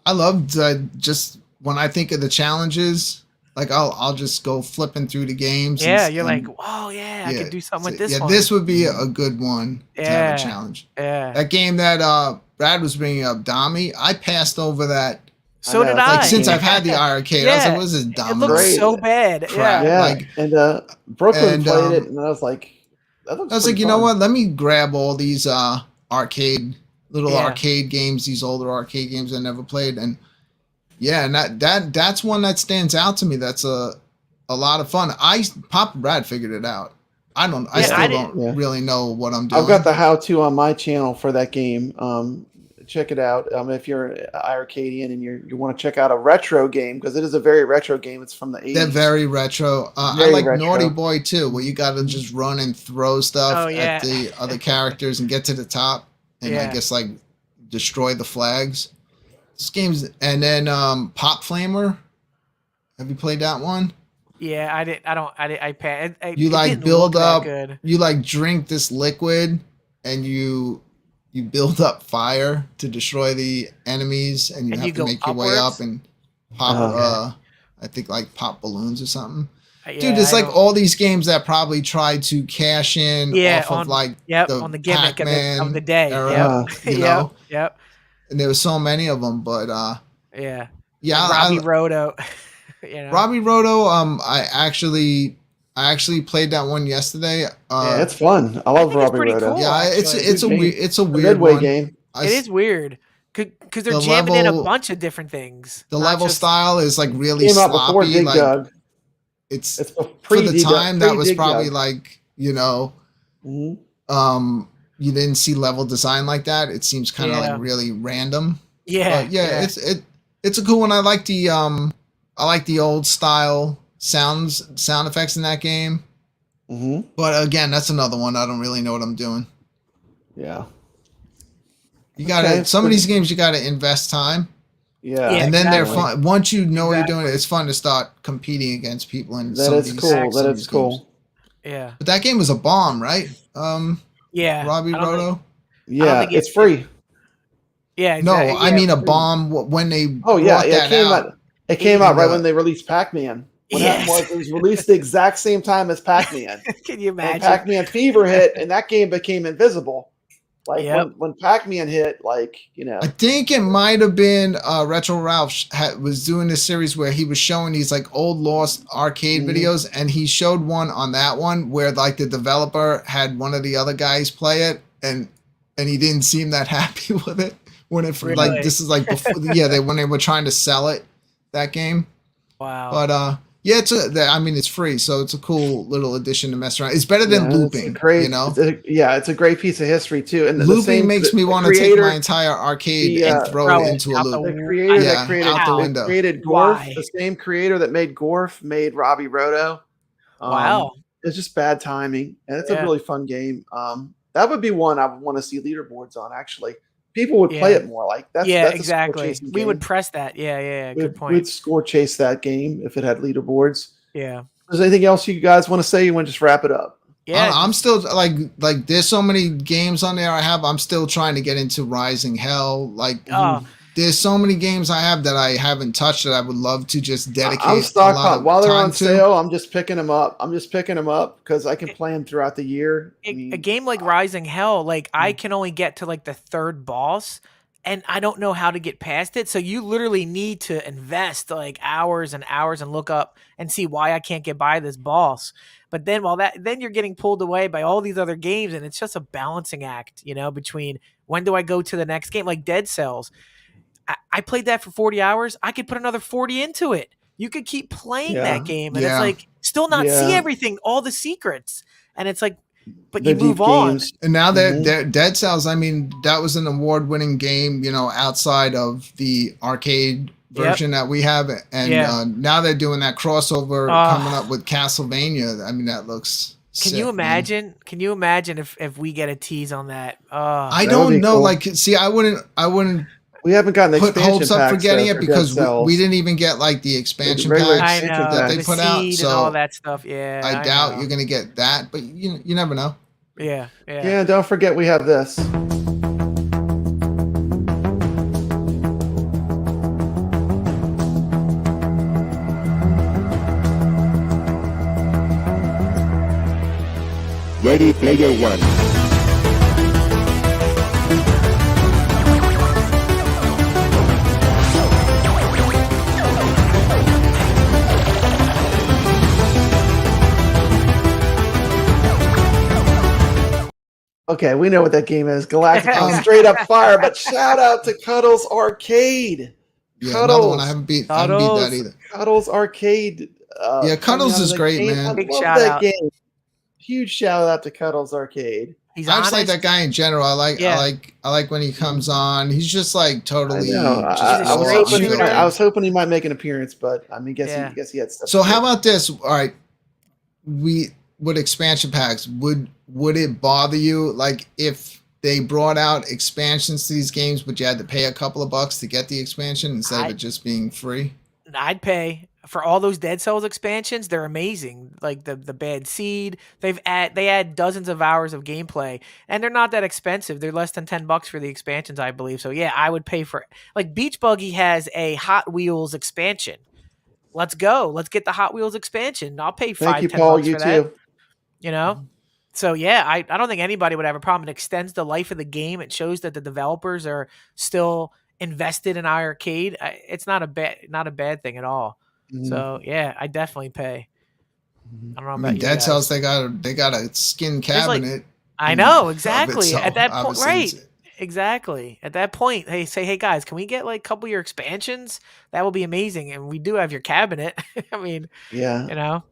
I loved just when I think of the challenges, like I'll just go flipping through the games. Yeah, you're like, oh yeah, I could do something with this one. This would be a good one to have a challenge. Yeah. That game that Brad was bringing up, Dami, I passed over that. So did I. Like since I've had the iArcade, I was like, what is this Dami? It looks so bad. Crap. Yeah. Like, and Brooklyn played it, and I was like, that looks I was like, pretty you know fun. what? Let me grab all these arcade games, these older arcade games I never played, and and that's one that stands out to me. That's a lot of fun. Papa Brad figured it out. I still don't really know what I'm doing. I've got the how-to on my channel for that game. Check it out. If you're an iArcadian and you want to check out a retro game, because it is a very retro game. It's from the 80s. They're very retro. I like retro. Naughty Boy too, where you got to just run and throw stuff at the other characters and get to the top, and I guess like destroy the flags. This game's, and then Pop Flamer. Have you played that one? Yeah, I did. I you like build up. You like drink this liquid, and you build up fire to destroy the enemies, and you have to make your way up and pop. I think like pop balloons or something. Dude, it's like all these games that probably try to cash in off of like on the gimmick Pac-Man of the day. Era, Yep. And there were so many of them, but yeah. Yeah, Robbie Roto. Robbie Roto. I actually played that one yesterday. It's fun. I love Robbie Roto. Cool, yeah, it's a weird midway one. game. It is weird because they're The jamming in a level- bunch of different things. The not level just- style is like really Came out before sloppy. Dig Like Dug. it's It's for the pre-Dig Dug- time that was pre-Dig probably Dug. like Mhm. you didn't see level design like that. It seems kind of Yeah. like really random. Yeah, But yeah, it's a cool one. I like the old style sound effects in that game. Mm-hmm. But again, that's another one. I don't really know what I'm doing. Yeah. You gotta Okay, some of so- these games you gotta invest time. Yeah. And then they're exactly. fun. Once you know what you're doing, it's fun to start competing against people and That some of is these. cool. some That of is these cool. games. Yeah. But that game was a bomb, right? Yeah. Robbie I don't Roto. think- Yeah, think it's free. Yeah. No, Exactly. I mean a bomb when they Oh yeah, brought it that came out. out. It came out right the- when they released Pac-Man. What happened Yes. was it was released the exact same time as Pac-Man. Can you And imagine? Pac-Man Fever hit, and that game became invisible. Like Yep. when Pac-Man hit, like I think it might have been Retro Ralph was doing this series where he was showing these like old lost arcade Mhm. videos, and he showed one on that one where like the developer had one of the other guys play it, and he didn't seem that happy with it when it Really? like this is like before when they were trying to sell it, that game. Wow. But yeah, it's free, so it's a cool little addition to mess around. It's better than it's a looping, great, you know. it's a great piece of history too. And the Looping same, makes me the want to take creator- my entire arcade the, and throw it into a out loop. The creator Yeah, that created out the that window. created Gorf, Why? the same creator that made Gorf, made Robbie Roto. Wow. It's just bad timing, and it's a Yeah. really fun game. That would be one I would want to see leaderboards on. Actually, people would play Yeah. it more. Like that's Yeah, that's a exactly. score-chasing We would game. press that. Yeah. Good We'd point. score chase that game if it had leaderboards. Yeah. Is there anything else you guys want to say? You want to just wrap it up? Yeah. I'm still like there's so many games on there I'm still trying to get into Rising Hell. Like Oh. there's so many games I have that I haven't touched that I would love to just dedicate I'm a stockpiling lot of while they're time on to. sale. I'm just picking them up. Because I can play them throughout the year. I A mean, game like Rising Hell, like I can only get to like the third boss and I don't know how to get past it. So you literally need to invest like hours and hours and look up and see why I can't get by this boss. But then then you're getting pulled away by all these other games and it's just a balancing act, between when do I go to the next game, like Dead Cells. I played that for 40 hours. I could put another 40 into it. You could keep playing Yeah. that game and Yeah. it's like still not see Yeah. everything, all the secrets. And it's like, but they're you move deep on. games. And now Mhm. they're Dead Cells. I mean, that was an award-winning game, outside of the arcade version that we have, and Yeah. now they're doing that crossover Ah. coming up with Castlevania. I mean, that looks. Can sick, you man. imagine? Can you imagine if we get a tease on that? I That would don't be know. cool. Like, see, I wouldn't We haven't gotten the put expansion hopes up for packs, getting though, it for because Dead Cells. we didn't even get like the expansion regular packs I expansion know that they the put out. seed So and all that stuff. Yeah, I doubt know. you're gonna get that, but you never know. Yeah. Yeah, don't forget we have this. Ready Player One. Okay, we know what that game is. Galactic on Straight Up Fire, but shout out to Cuddles Arcade. Yeah, another one I haven't beat that either. Cuddles Arcade. Yeah, Cuddles coming out of is that great, game. man. I Big love shout that out. game. Huge shout out to Cuddles Arcade. He's I just like honest. that guy in general. I Yeah. like when he comes on. He's just like I totally. know. just I a was great hoping shooter. I was hoping he might make an appearance, but I mean, Yeah. guess he had stuff. So to how do. about this? All right, with expansion packs, would it bother you like if they brought out expansions to these games, but you had to pay a couple of bucks to get the expansion instead of it just being free? I'd pay for all those Dead Cells expansions. They're amazing. Like the Bad Seed. They add dozens of hours of gameplay, and they're not that expensive. They're less than $10 for the expansions, I believe. So yeah, I would pay for it. Like Beach Buggy has a Hot Wheels expansion. Let's go. Let's get the Hot Wheels expansion. I'll pay Thank you, $5-10 Paul. for You that. too. You know. So yeah, I don't think anybody would have a problem. It extends the life of the game. It shows that the developers are still invested in iArcade. It's not a bad thing at all. So yeah, I definitely pay. I don't know about you Dead guys. Cells, they got a skin cabinet. I know exactly itself, at that point, right? it's- Exactly at that point, they say, "Hey guys, can we get like a couple of your expansions? That will be amazing." And we do have your cabinet. I mean, Yeah. you know.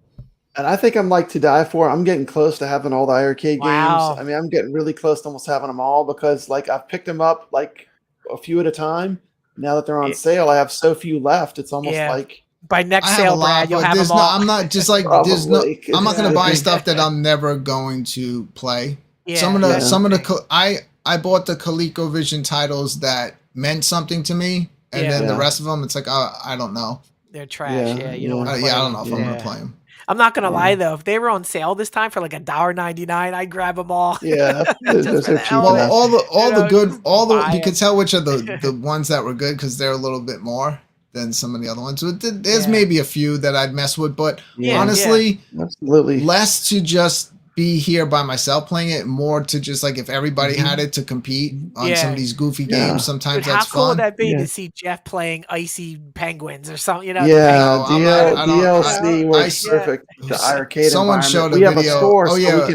And I think I'm like to die for. I'm getting close to having all the iArcade Wow. games. I mean, I'm getting really close to almost having them all because like I've picked them up like a few at a time. Now that they're on sale, I have so few left. It's almost like by next I have a sale, lot, Brad, you'll but have there's them no. all. I'm not just like there's no. I'm not gonna buy stuff that I'm never going to play. Some of the I bought the ColecoVision titles that meant something to me, and then the rest of them, it's like I don't know. They're trash. Yeah, you don't want to play I don't them. know if I'm gonna play them. I'm not gonna lie though. If they were on sale this time for like $1.99, I'd grab them all. Yeah, those are cheap. Well, all the good, you it. can tell which are the ones that were good because they're a little bit more than some of the other ones. So there's maybe a few that I'd mess with, but honestly, absolutely less to just be here by myself playing it, more to just like if everybody had it to compete on some of these goofy games. Sometimes Dude, that's how cool fun. would that be to see Jeff playing icy penguins or something? You know, Yeah, I don't- DLC works perfect. The iArcade Someone showed a we have a video. store, Oh, so yeah. we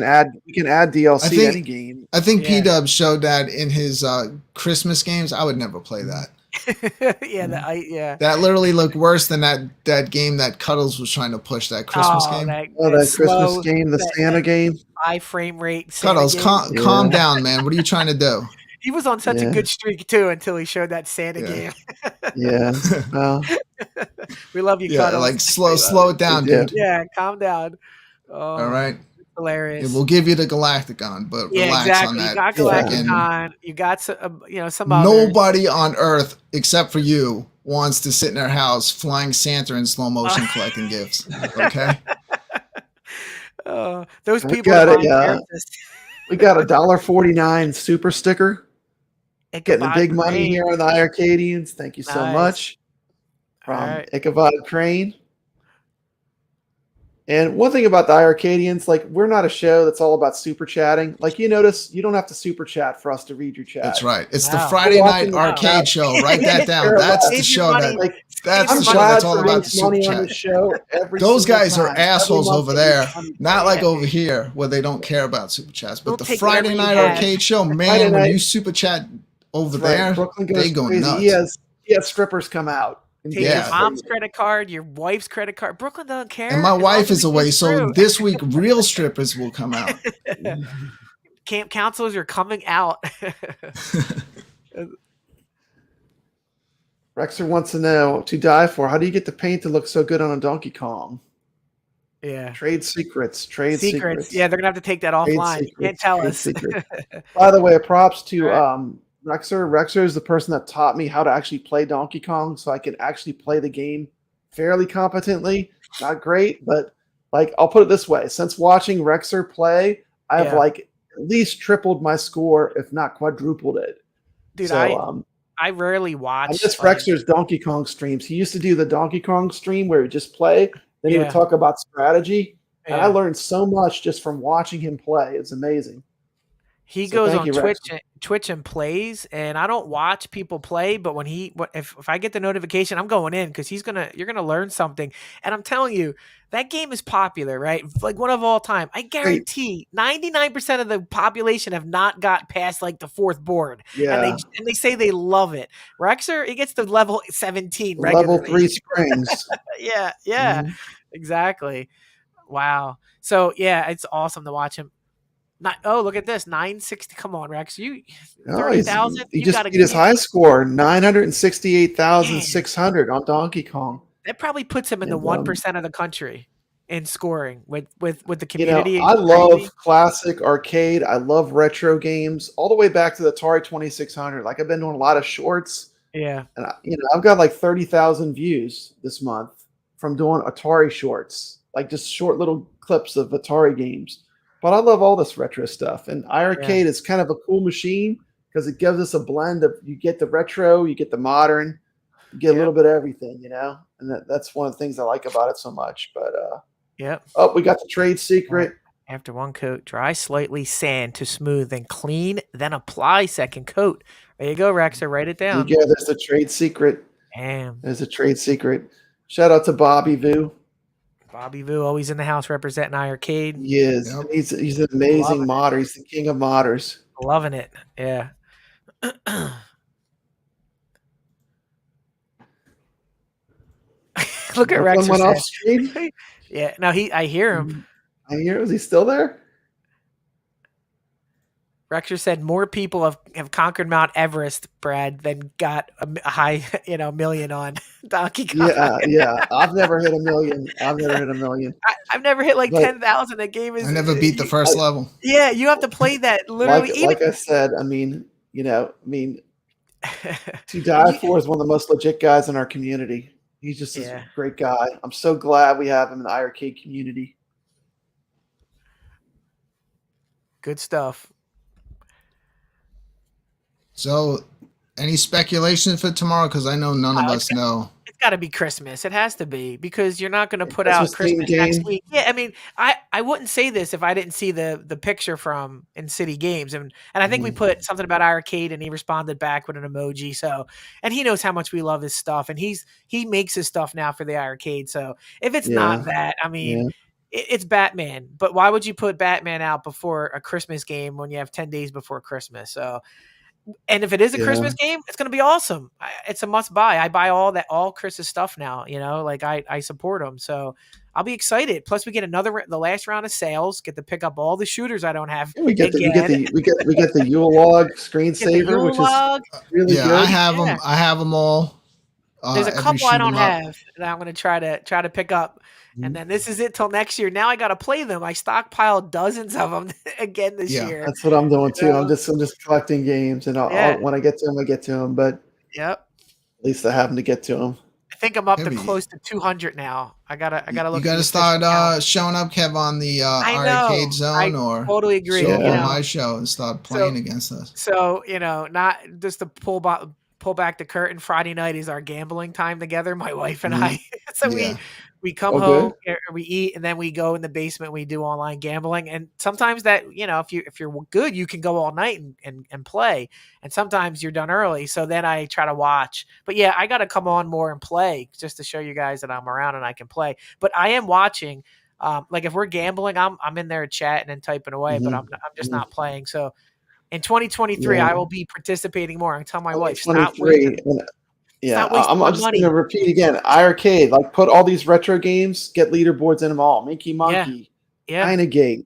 can add DLC to any game. I think P-Dub showed that in his Christmas games. I would never play that. That literally looked worse than that game that Cuddles was trying to push, that Christmas game. That Christmas game, the Santa game. High frame rate. Santa Cuddles, game. calm down, man. What are you trying to do? He was on such a good streak too until he showed that Santa game. Yeah. We love you, Yeah, Cuddles. like slow it down, dude. Yeah, calm down. Oh, All right. Hilarious. We'll give you the Galacticon, but relax on that. You got Galacticon. You got some others. Nobody on Earth except for you wants to sit in their house flying Santa in slow motion collecting gifts. Okay. Those We people. got we got a $1.49 super sticker. Getting the big money here on the iArcadians. Thank you so much. From iickabodcrane. And one thing about the iArcadians, like we're not a show that's all about super chatting. Like you notice, you don't have to super chat for us to read your chat. That's right. It's the Friday night arcade show. Write that down. That's the show that's the show that's all about the super chat. Show Those guys are assholes over there, not like over here where they don't care about super chats. But the Friday night arcade show, man, when you super chat over there, they go nuts. He has strippers come out. Take your mom's credit card, your wife's credit card. Brooklyn doesn't care. And my wife is away, so this week real strippers will come out. Camp counselors are coming out. Rexer wants to know, to die for, how do you get the paint to look so good on a Donkey Kong? Yeah. Trade secrets. Yeah, they're gonna have to take that offline. You can't tell us. By the way, props to Rexer. Rexer is the person that taught me how to actually play Donkey Kong, so I can actually play the game fairly competently. Not great, but like I'll put it this way: since watching Rexer play, I've like at least tripled my score, if not quadrupled it. Dude, so, I rarely watch. I miss Rexer's Donkey Kong streams. He used to do the Donkey Kong stream where he would just play, then he would talk about strategy, and I learned so much just from watching him play. It's amazing. He goes on Twitch and plays, and I don't watch people play, but when if I get the notification, I'm going in because you're gonna learn something. And I'm telling you, that game is popular, right? Like one of all time. I guarantee 99% of the population have not got past like the fourth board. Yeah. And they say they love it. Rexer, he gets to level 17 regularly. Level 3 springs. Yeah. Exactly. Wow. So yeah, it's awesome to watch him. Look at this, 960. Come on, Rex. 30,000. He just beat his high score, 968,600 on Donkey Kong. That probably puts him in the 1% of the country in scoring with the community. I love classic arcade. I love retro games, all the way back to the Atari 2600. Like I've been doing a lot of shorts. Yeah, and I've got like 30,000 views this month from doing Atari shorts, like just short little clips of Atari games. But I love all this retro stuff, and iArcade is kind of a cool machine because it gives us a blend of, you get the retro, you get the modern, you get a little bit of everything, and that's one of the things I like about it so much. But we got the trade secret. After one coat, dry slightly, sand to smooth, then clean, then apply second coat. There you go, Rexer. Write it down. Yeah, there's the trade secret. Damn. There's a trade secret. Shout out to Bobby Vu. Bobby Vu always in the house representing iArcade. He is. Yep. He's an amazing Loving modder. He's the king of modders. Loving it. Yeah. Look at Rex. Went off screen. Yeah. No, I hear him. I hear. Is he still there? Rexer said more people have conquered Mount Everest, Brad, than got a high, million on Donkey Kong. Yeah. I've never hit a million. I've never hit like 10,000. That game is. I never beat the first level. Yeah, you have to play that literally. Like I said, to die for is one of the most legit guys in our community. He's just a great guy. I'm so glad we have him in the iArcade community. Good stuff. So, any speculation for tomorrow? Because I know none of us know. It's got to be Christmas. It has to be, because you're not going to put out Christmas next week. Yeah, I mean, I wouldn't say this if I didn't see the picture from In City Games, and I think we put something about iArcade, and he responded back with an emoji. So, and he knows how much we love his stuff, and he makes his stuff now for the iArcade. So, if it's not that, I mean. It's Batman, but why would you put Batman out before a Christmas game when you have 10 days before Christmas? So, and if it is a Christmas game, it's going to be awesome. It's a must buy. I buy all Chris's stuff now, like I support him. So I'll be excited. Plus we get the last round of sales, get to pick up all the shooters I don't have. We get the Yule log screensaver, which is really good. I have them all. There's a couple I don't have that I'm going to try to pick up. And then this is it till next year. Now I got to play them. I stockpiled dozens of them again this year. That's what I'm doing too. I'm just collecting games, and when I get to them, I get to them. But at least I happen to get to them. I think I'm up to close to 200 now. I gotta look. You gotta start showing up, Kev, on the iArcade zone, or totally agree. Show up on my show and start playing against us. So not just to pull back the curtain. Friday night is our gambling time together, my wife and I. So we come home, we eat, and then we go in the basement. We do online gambling, and sometimes that if you're good, you can go all night and play. And sometimes you're done early, so then I try to watch. But I got to come on more and play just to show you guys that I'm around and I can play. But I am watching. Like if we're gambling, I'm in there chatting and typing away, but I'm just not playing. So in 2023, I will be participating more. I tell my wife, stop waiting. I'm just going to repeat again. iArcade, put all these retro games, get leaderboards in them all. Mickey Monkey, Dynagate,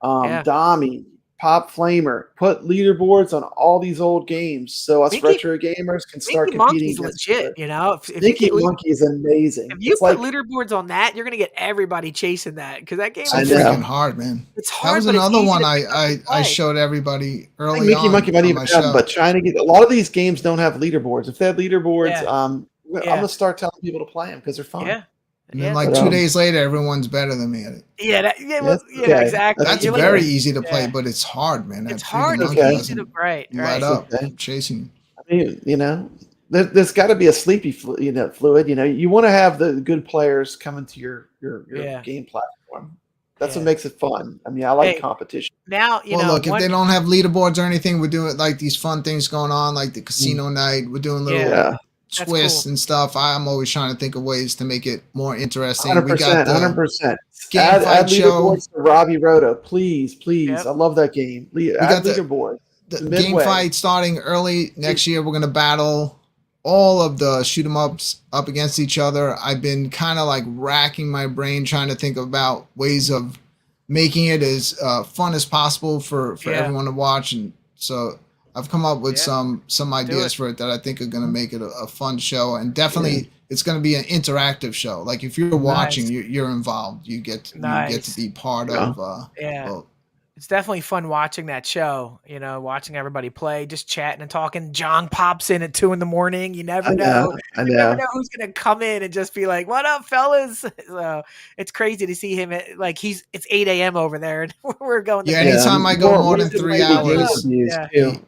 Dommy, Pop Flamer. Put leaderboards on all these old games so us retro gamers can start competing. Legit, if Mickey Monkey is amazing. If you put leaderboards on that, you're going to get everybody chasing that, because that game is freaking hard, man. It's hard. That was another one I showed everybody early on. Mickey Monkey might even have, but trying to get a lot of these games don't have leaderboards. If they have leaderboards, I'm going to start telling people to play them because they're fun. Yeah. And then 2 days later, everyone's better than me at it. Exactly. That's very easy to play, but it's hard, man. It's hard. It's easy to light up. I'm chasing. I mean, there's got to be a sleepy fluid. You want to have the good players coming to your game platform. That's what makes it fun. I mean, I like competition. Now, look, if they don't have leaderboards or anything, we're doing these fun things going on, like the casino night. We're doing little twists and stuff. I'm always trying to think of ways to make it more interesting. 100%, we got the 100%. Add leaderboards to Robbie Roto, please. Yep. I love that game. Add leaderboards. The game fight starting early next year. We're gonna battle all of the shoot 'em ups up against each other. I've been kind of racking my brain trying to think about ways of making it as fun as possible for everyone to watch, and so I've come up with some ideas for it that I think are going to make it a fun show, and definitely it's going to be an interactive show. Like if you're watching, you're involved. You get to be part of. It's definitely fun watching that show. Watching everybody play, just chatting and talking. John pops in at 2 a.m. You never know. You never know who's going to come in and just be like, "What up, fellas?" So it's crazy to see him. It's 8 a.m. over there, and we're going. Anytime I go more than 3 hours,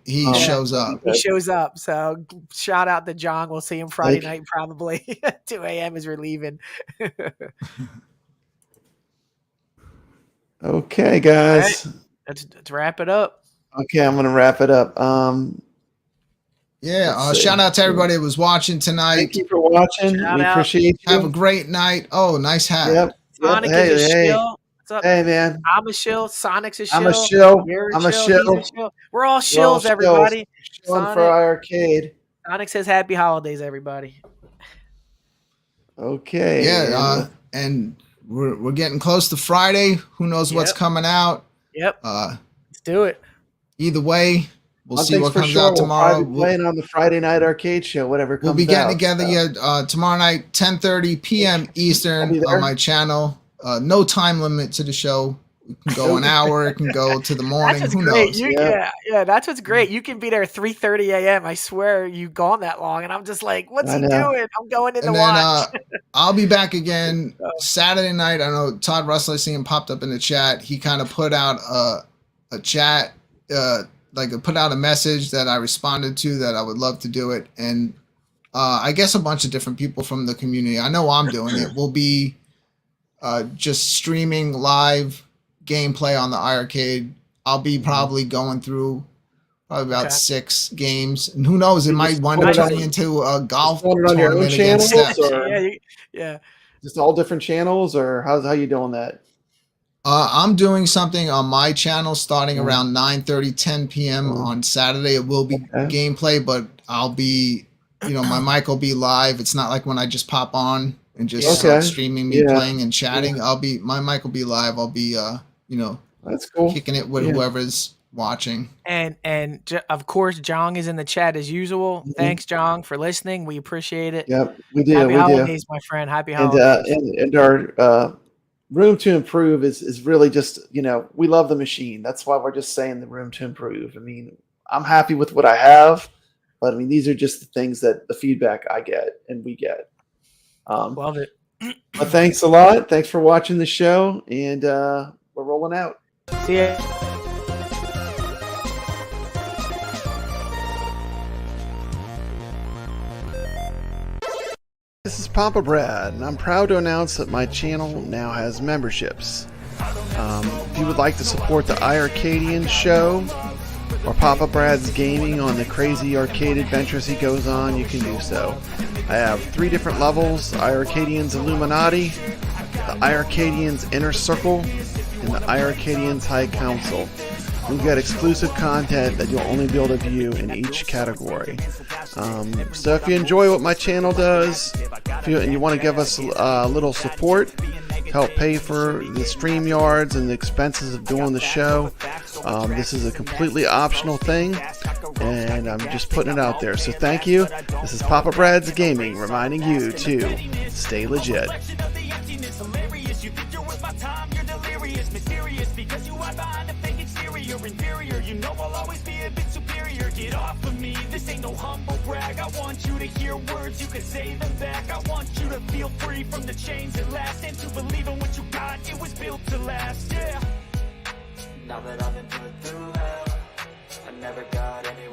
he shows up. He shows up. So shout out to John. We'll see him Friday night probably. 2 a.m. as we're leaving. Okay, guys. Let's wrap it up. Okay, I'm going to wrap it up. Yeah, shout out to everybody that was watching tonight. Thank you for watching. We appreciate you. Have a great night. Oh, nice hat. Yep. Sonic is a shill. What's up? Hey, man. I'm a shill. Sonic's a shill. I'm a shill. You're I'm a He's shill. a shill. We're all shills, everybody. Shilling for iArcade. Sonic says happy holidays, everybody. Okay. Yeah, and we're getting close to Friday. Who knows what's coming out? Yep. Let's do it. Either way, we'll see what comes sure. out tomorrow. We'll be playing on the Friday night arcade show, whatever comes out. We'll be getting together tomorrow night, 10:30 p.m. Eastern on my channel. No time limit to the show. It can go an hour. It can go to the morning. That's Who great. knows? Yeah, that's what's great. You can be there 3:30 a.m. I swear you've gone that long. And I'm just like, what's he doing? I'm going in to watch. I'll be back again Saturday night. I know Todd Russell, I see him popped up in the chat. He kind of put out a chat, put out a message that I responded to that I would love to do it. And I guess a bunch of different people from the community. I know I'm doing it. We'll be just streaming live gameplay on the iArcade. I'll be probably going through about 6 games, and who knows, it might wind up turning into a golf tournament against Steps. Yeah, just all different channels, or how you doing that? I'm doing something on my channel starting around 9:30, 10 p.m. on Saturday. It will be gameplay, but I'll be, my mic will be live. It's not like when I just pop on and just start streaming me playing and chatting. My mic will be live. I'll be that's cool, kicking it with whoever's watching. And of course, Jong is in the chat as usual. Thanks, Jong, for listening. We appreciate it. Yep, we do. Happy holidays, my friend. Happy holidays. And our room to improve is really just, we love the machine. That's why we're just saying the room to improve. I mean, I'm happy with what I have, but I mean, these are just the things that the feedback I get and we get. Love it. But thanks a lot. Thanks for watching the show, and we're rolling out. See ya. This is Papa Brad, and I'm proud to announce that my channel now has memberships. If you would like to support the iArcadians show or Papa Brad's gaming on the crazy arcade adventures he goes on, you can do so. I have 3 different levels: iArcadians Illuminati, the iArcadians Inner Circle, and the iArcadians High Council. We've got exclusive content that you'll only be able to view in each category. So if you enjoy what my channel does, and you want to give us a little support to help pay for the StreamYards and the expenses of doing the show, this is a completely optional thing, and I'm just putting it out there. So thank you. This is Papa Brad's Gaming, reminding you to stay legit. Inferior, you know I'll always be a bit superior. Get off of me, this ain't no humble brag. I want you to hear words, you can say them back. I want you to feel free from the chains that last, and to believe in what you got, it was built to last, yeah. Now that I've been put through hell, I never got anywhere.